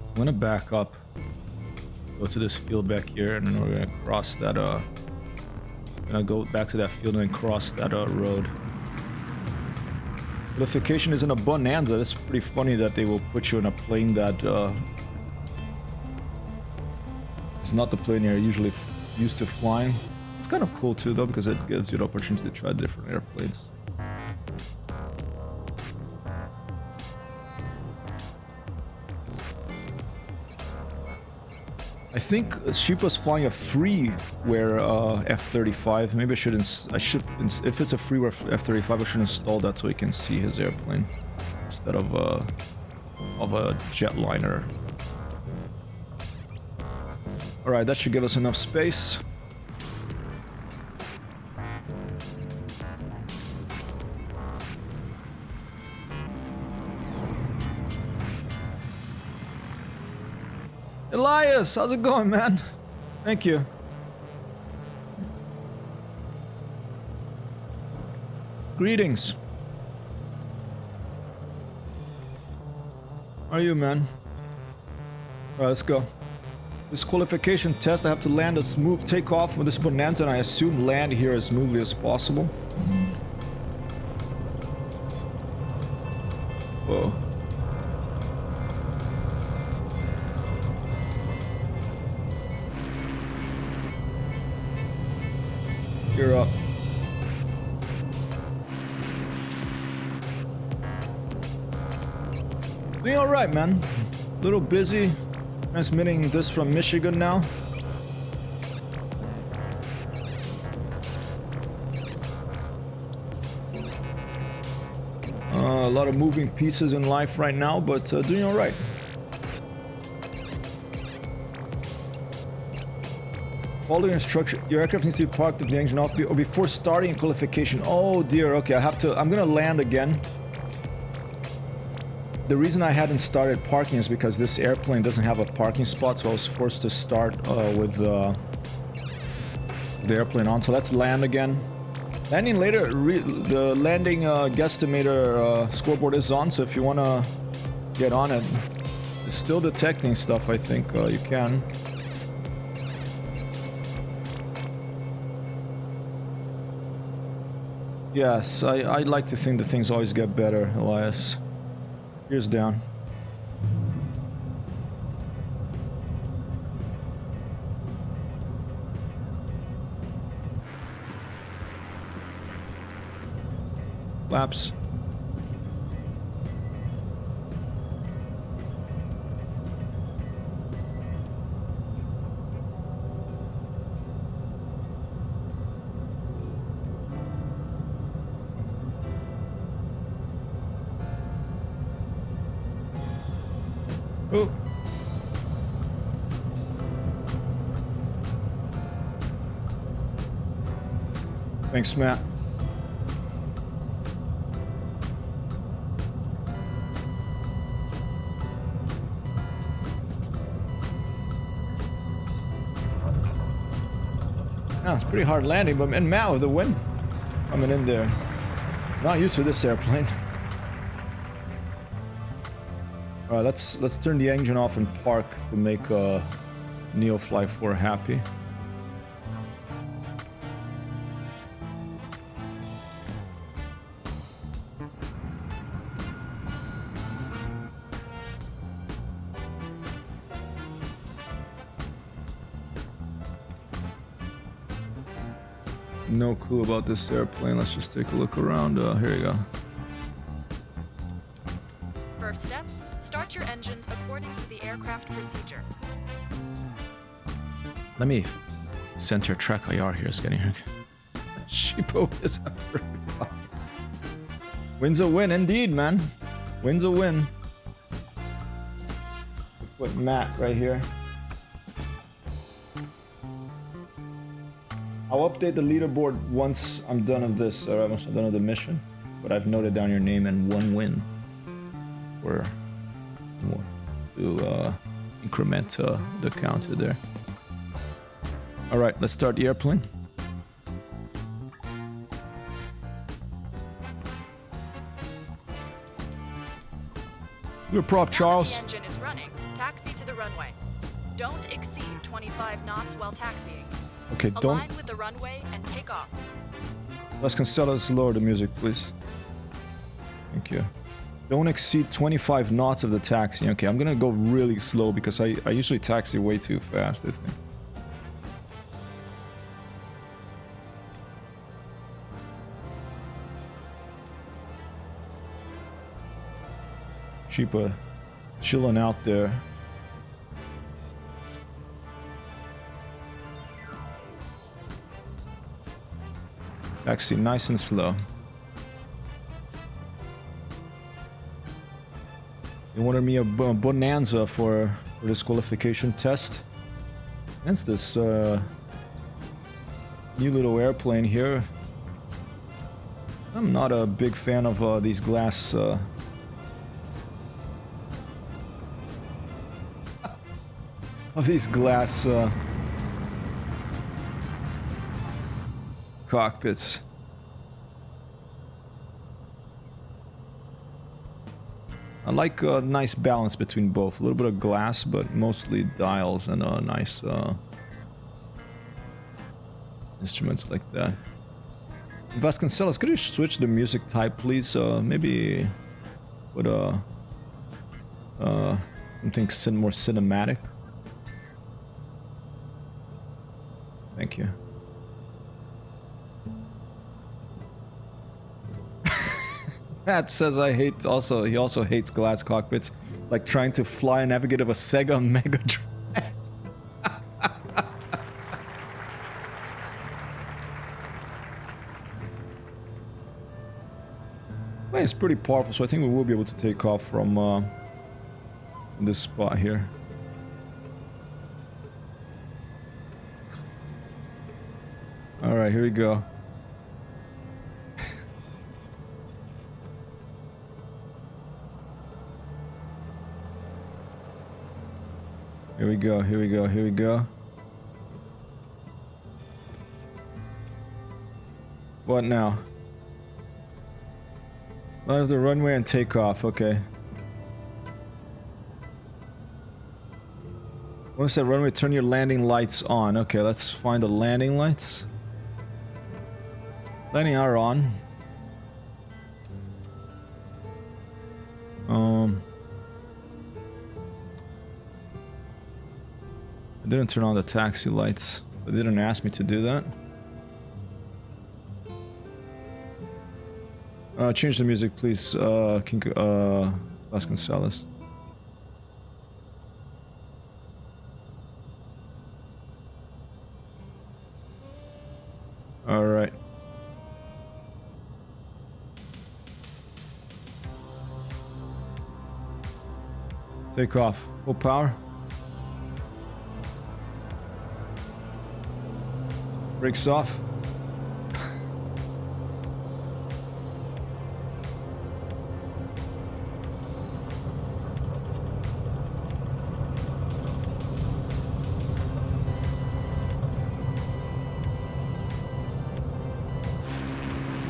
I'm gonna back up. Go to this field back here, and then we're gonna cross that. Gonna go back to that field and then cross that road. Qualification is in a Bonanza. It's pretty funny that they will put you in a plane that it's not the plane you're usually used to flying. It's kind of cool too, though, because it gives you the opportunity to try different airplanes. I think Sheep was flying a freeware F-35. Maybe I should, if it's a freeware F-35, I should install that so he can see his airplane instead of a jetliner. All right, that should give us enough space. Elias, how's it going, man? Thank you. Greetings. How are you, man? Alright, let's go. This qualification test, I have to land a smooth takeoff with this Bonanza, and I assume land here as smoothly as possible. Whoa. You're up. Doing alright, man. A little busy. Transmitting this from Michigan now. A lot of moving pieces in life right now, but doing alright. Follow your instruction. Your aircraft needs to be parked with the engine off or before starting qualification. Oh dear, okay, I'm gonna land again. The reason I hadn't started parking is because this airplane doesn't have a parking spot, so I was forced to start with the airplane on. So let's land again. Landing later, the landing guesstimator scoreboard is on, so if you want to get on it, it's still detecting stuff, I think you can. Yes, I like to think that things always get better, Elias. Here's down. Flaps. Oh. Thanks, Matt. Yeah, it's pretty hard landing, but and Matt with the wind coming in there. Not used to this airplane. Alright, let's turn the engine off and park to make Neofly 4 happy. No clue about this airplane. Let's just take a look around. Here you go. First step, start your engines according to the aircraft procedure. Let me center track IR here is getting cheapo is Win's a win indeed, man. Win's a win. Put Matt right here. I'll update the leaderboard once I'm done of this, or once I'm done with the mission. But I've noted down your name and 1 win. Or more to increment the counter there. Alright, let's start the airplane. Your prop, Charles. Now that the engine is running, taxi to the runway. Don't exceed 25 knots while taxiing. Okay, Align with the runway and take off. Let's Cancelas, lower the music, please. Thank you. Don't exceed 25 knots of the taxi. Okay, I'm gonna go really slow because I usually taxi way too fast, I think. Cheaper chilling out there. Taxi nice and slow. You wanted me a bonanza for this qualification test. Hence this new little airplane here. I'm not a big fan of these glass cockpits. I like a nice balance between both. A little bit of glass, but mostly dials and nice instruments like that. Vasconcelos, could you switch the music type, please? Maybe put something more cinematic. Thank you. Matt says he also hates glass cockpits, like trying to fly and navigate of a Sega Mega Drive. Well, it's pretty powerful, so I think we will be able to take off from this spot here. All right, here we go. Here we go, here we go, here we go. What now? Line of the runway and take off, okay. Once that runway, turn your landing lights on. Okay, let's find the landing lights. Landing are on. I didn't turn on the taxi lights. It didn't ask me to do that. Change the music, please, Vasconcelos. All right. Take off. Full power. Brakes off.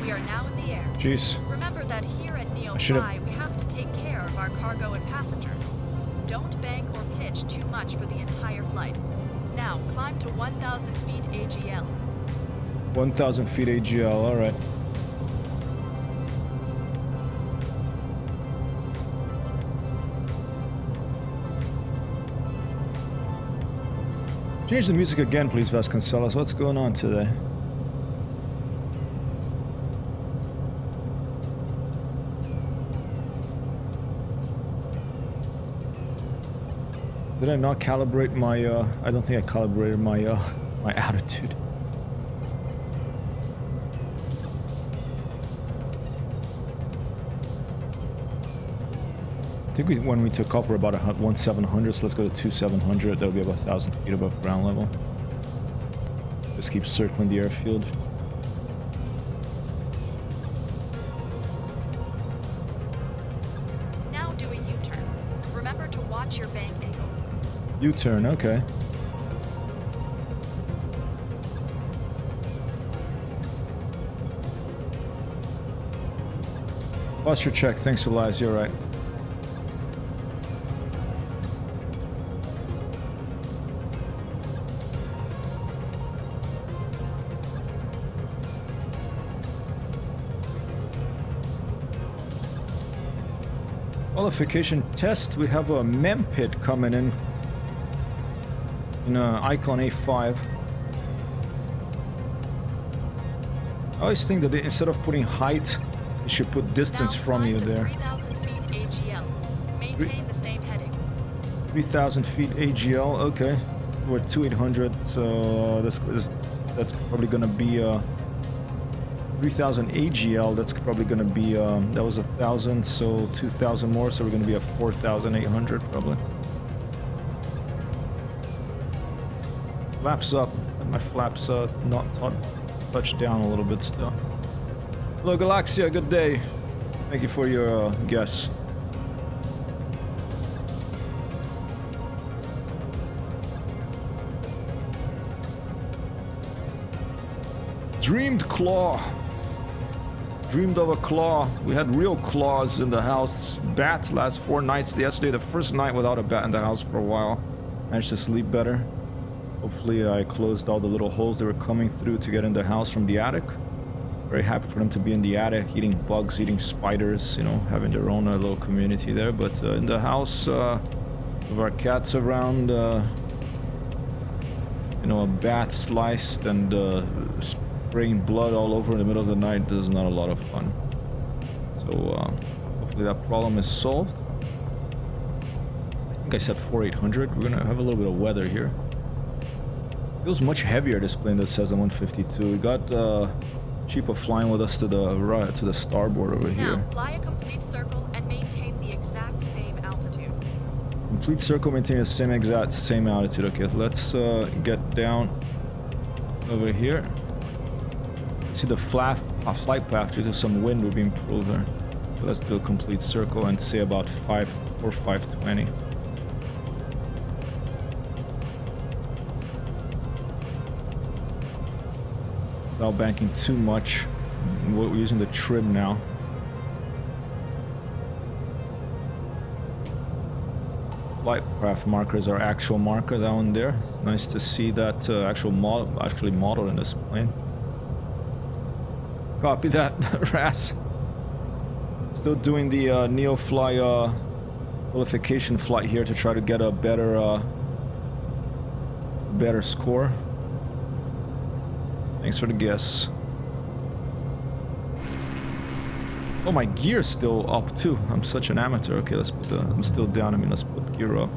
We are now in the air. Jeez. Remember that here at Neofly, we have to take care of our cargo and passengers. Don't bank or pitch too much for the entire flight. Now, climb to 1,000 feet AGL. 1,000 feet AGL, alright. Change the music again, please, Vasconcelos. What's going on today? Did I not calibrate my, I don't think I calibrated my, my attitude. I think when we took off, we're about 1,700, so let's go to 2,700. That'll be about 1,000 feet above ground level. Just keep circling the airfield. Now do a U-turn. Remember to watch your bank angle. U-turn, okay. Posture check, thanks Elias, you're right. Qualification test, we have a mem pit coming in Icon A5. I always think that instead of putting height, you should put distance now from you to there. 3,000 feet AGL. Maintain the same heading. 3,000 feet AGL, okay. We're 2,800, so that's probably gonna be 3,000 AGL. That's probably gonna be that was 1,000, so 2,000 more, so we're gonna be at 4,800 probably. Flaps up. My flaps not touched down a little bit still. Hello Galaxia, good day. Thank you for your guess. Dreamed claw. Dreamed of a claw. We had real claws in the house. Bat last 4 nights. Yesterday, the first night without a bat in the house for a while. Managed to sleep better. Hopefully I closed all the little holes that were coming through to get in the house from the attic. Very happy for them to be in the attic, eating bugs, eating spiders, you know, having their own little community there. But in the house, with our cats around, you know, a bat sliced and spraying blood all over in the middle of the night is not a lot of fun. So hopefully that problem is solved. I think I said 4,800. We're gonna have a little bit of weather here. Feels much heavier, this plane that says 152. We got Cheaper flying with us to the right, to the starboard over here. Now fly a complete circle and maintain the exact same altitude. Complete circle, maintain the same altitude. Okay, let's get down over here. See the flight path due to some wind will be improved there. So let's do a complete circle and say about 5 or 520. Without banking too much. We're using the trim now. Flight path markers are actual marker down there. Nice to see that actually modeled in this plane. Copy that, Ras. Still doing the Neofly qualification flight here to try to get a better score. Thanks for the guess. Oh, my gear's still up too. I'm such an amateur. Okay, let's put the... I'm still down. I mean, let's put gear up.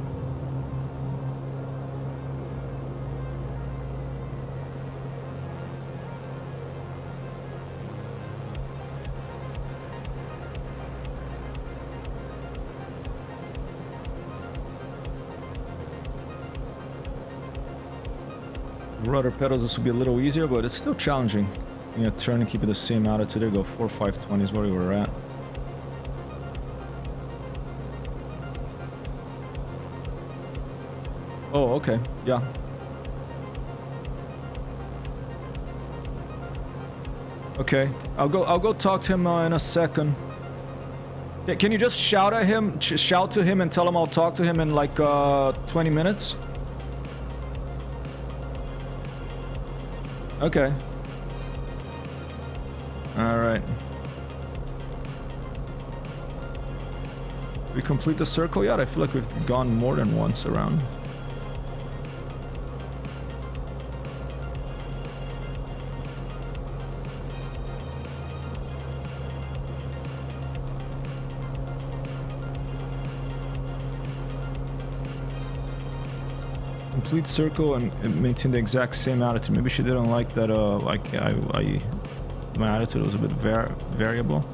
Rudder pedals, this will be a little easier, but it's still challenging. Yeah, turn and keep it the same altitude. There you go, 4,520 is where we were at. Oh, okay, yeah. Okay, I'll go talk to him in a second. Yeah, can you just shout at him, shout to him and tell him I'll talk to him in like 20 minutes? Okay. Alright. We complete the circle yet? I feel like we've gone more than once around. Complete circle and maintain the exact same attitude. Maybe she didn't like that, my attitude was a bit variable.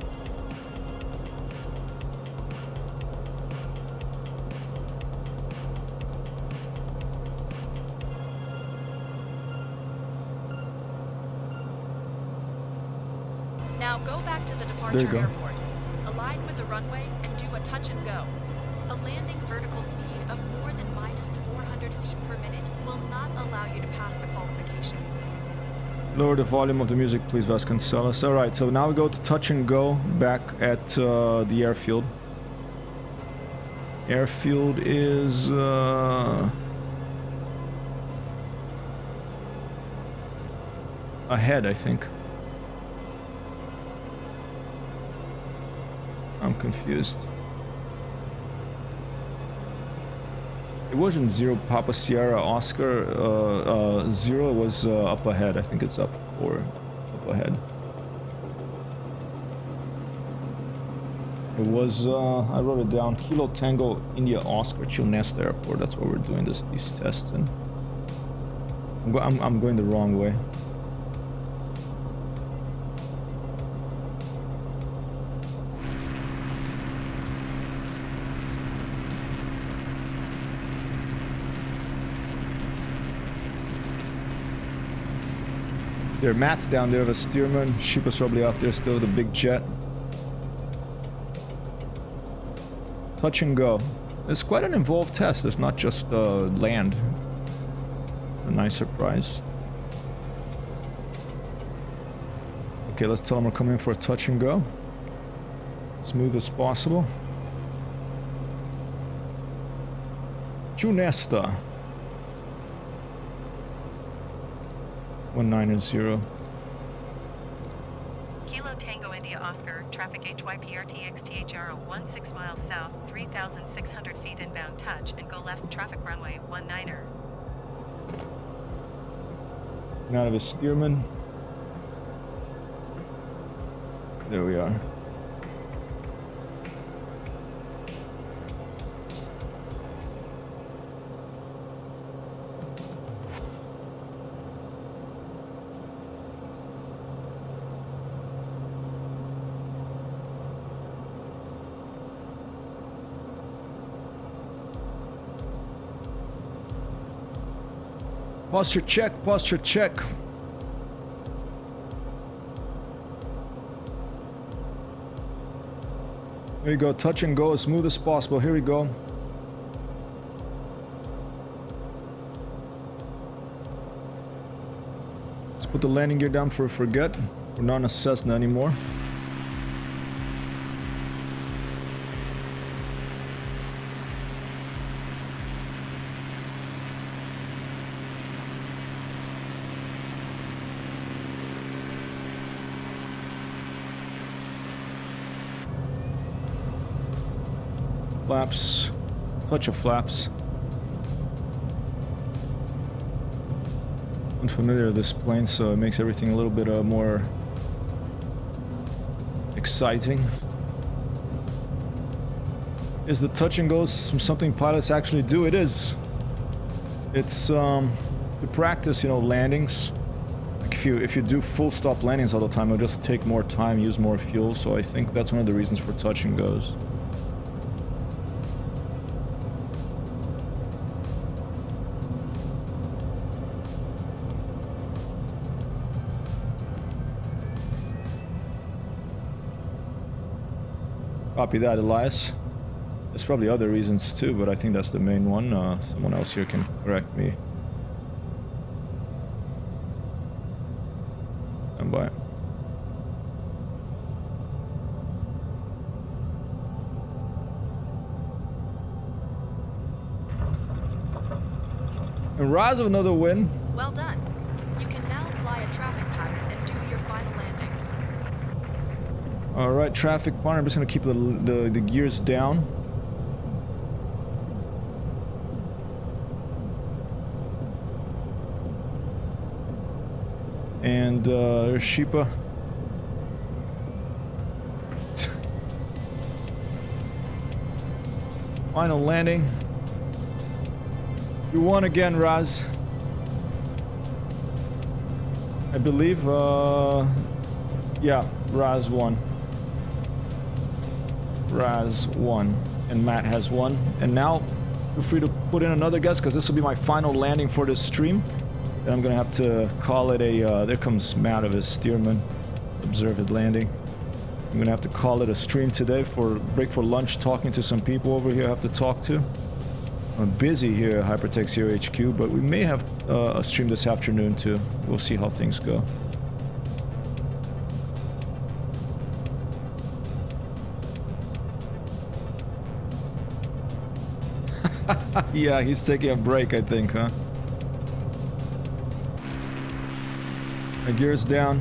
Now go back to the departure airport. Align with the runway and do a touch and go. A landing vertical speed of more than minus 400 feet per minute will not allow you to pass the qualification. Lower the volume of the music, please, Vasconcelos. Alright, so now we go to touch and go back at the airfield. Airfield is... ahead, I think. I'm confused. It wasn't 0 Papa Sierra Oscar 0 was up ahead. I think it's up or up ahead. It was I wrote it down. Kilo Tango India Oscar Chilnesta Airport. That's where we're doing these tests in. I'm going the wrong way. There, Matt's down there, the steerman. Sheepa's probably out there still with a big jet. Touch and go. It's quite an involved test. It's not just land. A nice surprise. Okay, let's tell them we're coming in for a touch and go. Smooth as possible. Chilnesta. 190. Kilo Tango India Oscar, traffic HYPRTXTHRO 16 miles south, 3,600 feet inbound touch, and go left traffic runway 19er. Out of his steerman. There we are. Posture check, posture check. There you go, touch and go as smooth as possible. Here we go. Let's put the landing gear down for forget. We're not in a Cessna anymore. Flaps, clutch of flaps. Unfamiliar with this plane, so it makes everything a little bit more exciting. Is the touch and go something pilots actually do? It is. It's to practice, you know, landings. Like if you do full stop landings all the time, it'll just take more time, use more fuel. So I think that's one of the reasons for touch and goes. Copy that, Elias. There's probably other reasons too, but I think that's the main one. Someone else here can correct me. Stand by. And rise of another win. Well done. You can now fly a traffic pattern and do your final landing. Alright, traffic pattern. I'm just gonna keep the gears down. And there's Sheepa. Final landing. You won again, Raz. I believe, yeah, Raz won. Raz won. And Matt has won. And now, feel free to put in another guess, because this will be my final landing for this stream. And I'm gonna have to call it a, there comes Matt of his Steerman. Observed landing. I'm gonna have to call it a stream today for break for lunch, talking to some people over here I have to talk to. I'm busy here at HyperTextHero HQ, but we may have a stream this afternoon too. We'll see how things go. Yeah, he's taking a break, I think, huh? My gear's down.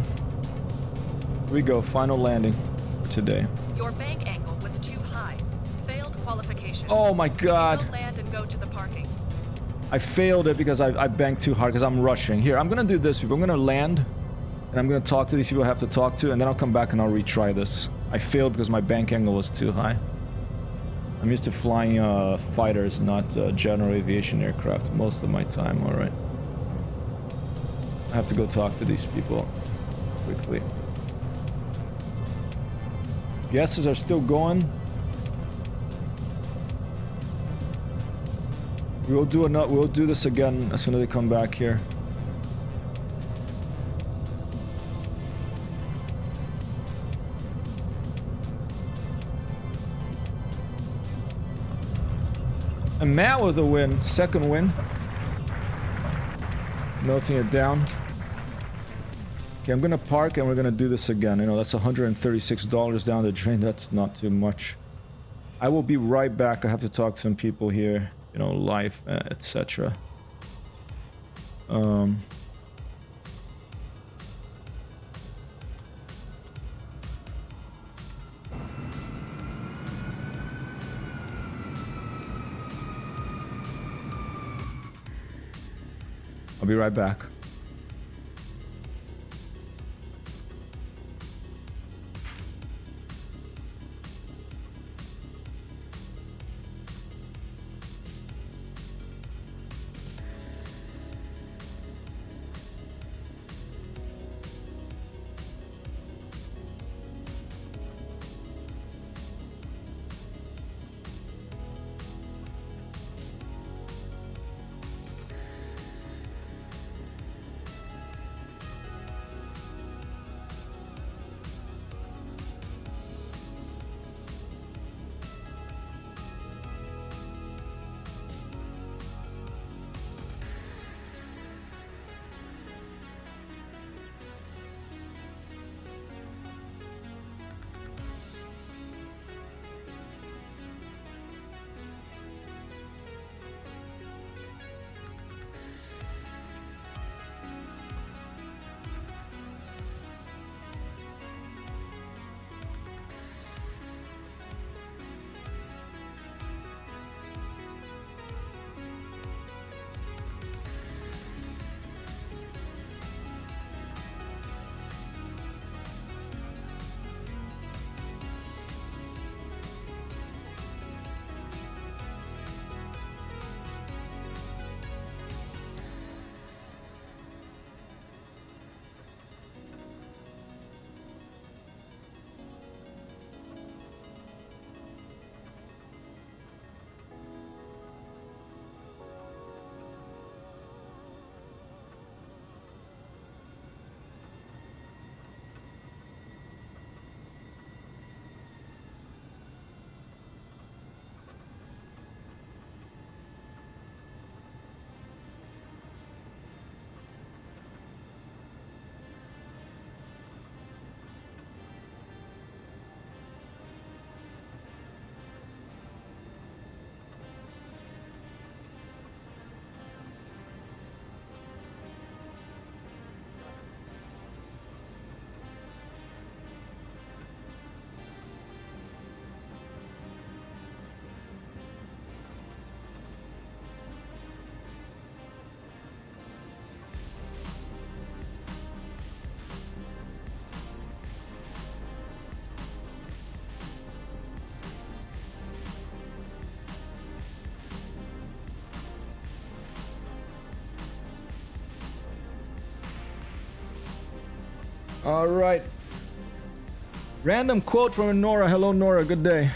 Here we go, final landing for today. Your bank angle was too high. Failed qualification. Oh my god. You'll land and go to the parking. I failed it because I banked too hard because I'm rushing. Here, I'm gonna do this, people. I'm gonna land and I'm gonna talk to these people I have to talk to, and then I'll come back and I'll retry this. I failed because my bank angle was too high. I'm used to flying fighters, not general aviation aircraft most of my time, alright. I have to go talk to these people quickly. Guesses are still going. We'll do this again as soon as they come back here. And Matt with a win, second win. Melting it down. Okay, I'm gonna park and we're gonna do this again. You know, that's $136 down the drain. That's not too much. I will be right back. I have to talk to some people here, you know, live, etc. I'll be right back. All right. Random quote from Nora. Hello, Nora. Good day.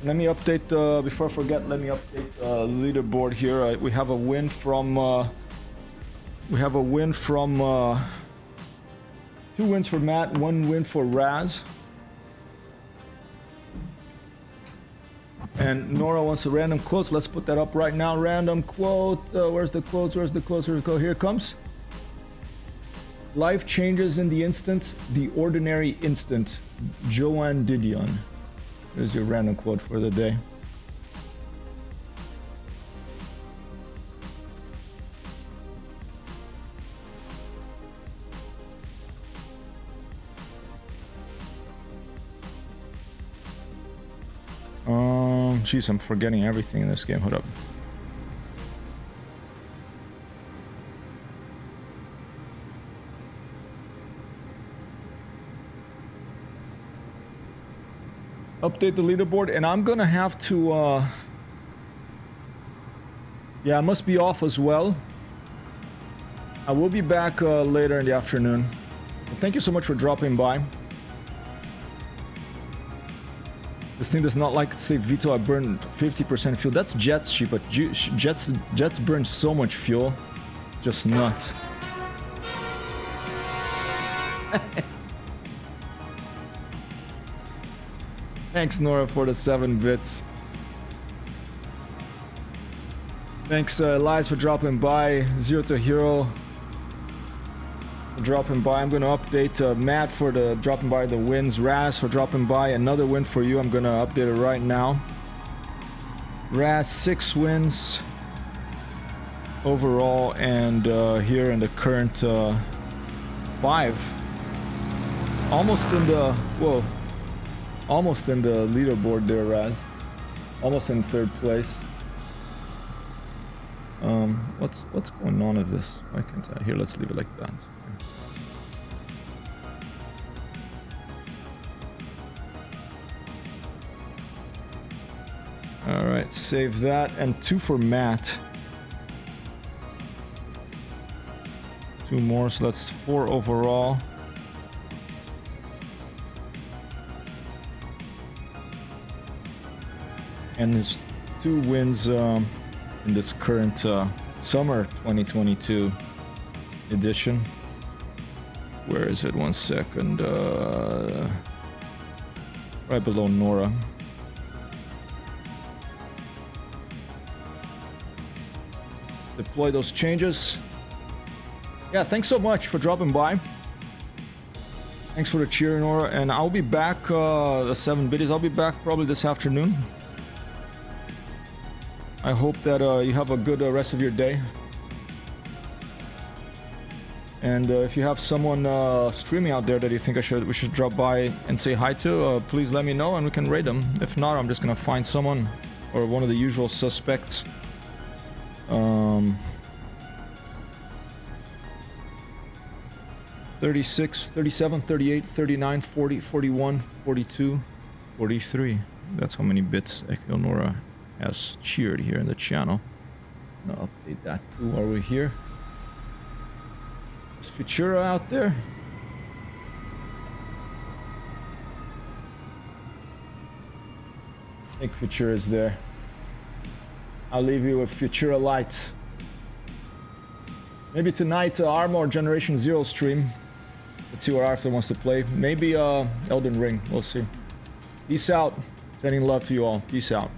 Let me update, before I forget, let me update the leaderboard here. We have a win from, two wins for Matt, one win for Raz. And Nora wants a random quote, so let's put that up right now. Random quote, where's the quotes, where's the quotes, where's the quote? Here it comes. Life changes in the instant, the ordinary instant. Joanne Didion. There's your random quote for the day. Jeez, I'm forgetting everything in this game. Hold up. Update the leaderboard, and I'm gonna have to, yeah, I must be off as well. I will be back later in the afternoon. Thank you so much for dropping by. This thing does not like to say Vito. I burned 50% fuel. That's Jet's sheep, but Jet's burned so much fuel. Just nuts. Thanks, Nora, for the 7 bits. Thanks, Elias, for dropping by. Zero to Hero for dropping by. I'm gonna update Matt for the dropping by the wins. Raz for dropping by. Another win for you. I'm gonna update it right now. Raz 6 wins overall, and here in the current 5. Almost in the almost in the leaderboard there, Raz. Almost in 3rd place. What's going on with this? Why can't I? Here, let's leave it like that. All right, save that, and 2 for Matt. 2 more, so that's 4 overall. And his 2 wins in this current summer 2022 edition. Where is it? 1 second. Right below Nora. Deploy those changes. Yeah, thanks so much for dropping by. Thanks for the cheer, Nora. And I'll be back, the 7 biddies. I'll be back probably this afternoon. I hope that you have a good rest of your day. And if you have someone streaming out there that you think we should drop by and say hi to, please let me know and we can raid them. If not, I'm just gonna find someone or one of the usual suspects. 36, 37, 38, 39, 40, 41, 42, 43. That's how many bits Nora has cheered here in the channel. I'll update that too while we're here. Is Futura out there? I think Futura is there. I'll leave you with Futura Light. Maybe tonight Armor Generation Zero stream. Let's see what Arthur wants to play. Maybe Elden Ring. We'll see. Peace out. Sending love to you all. Peace out.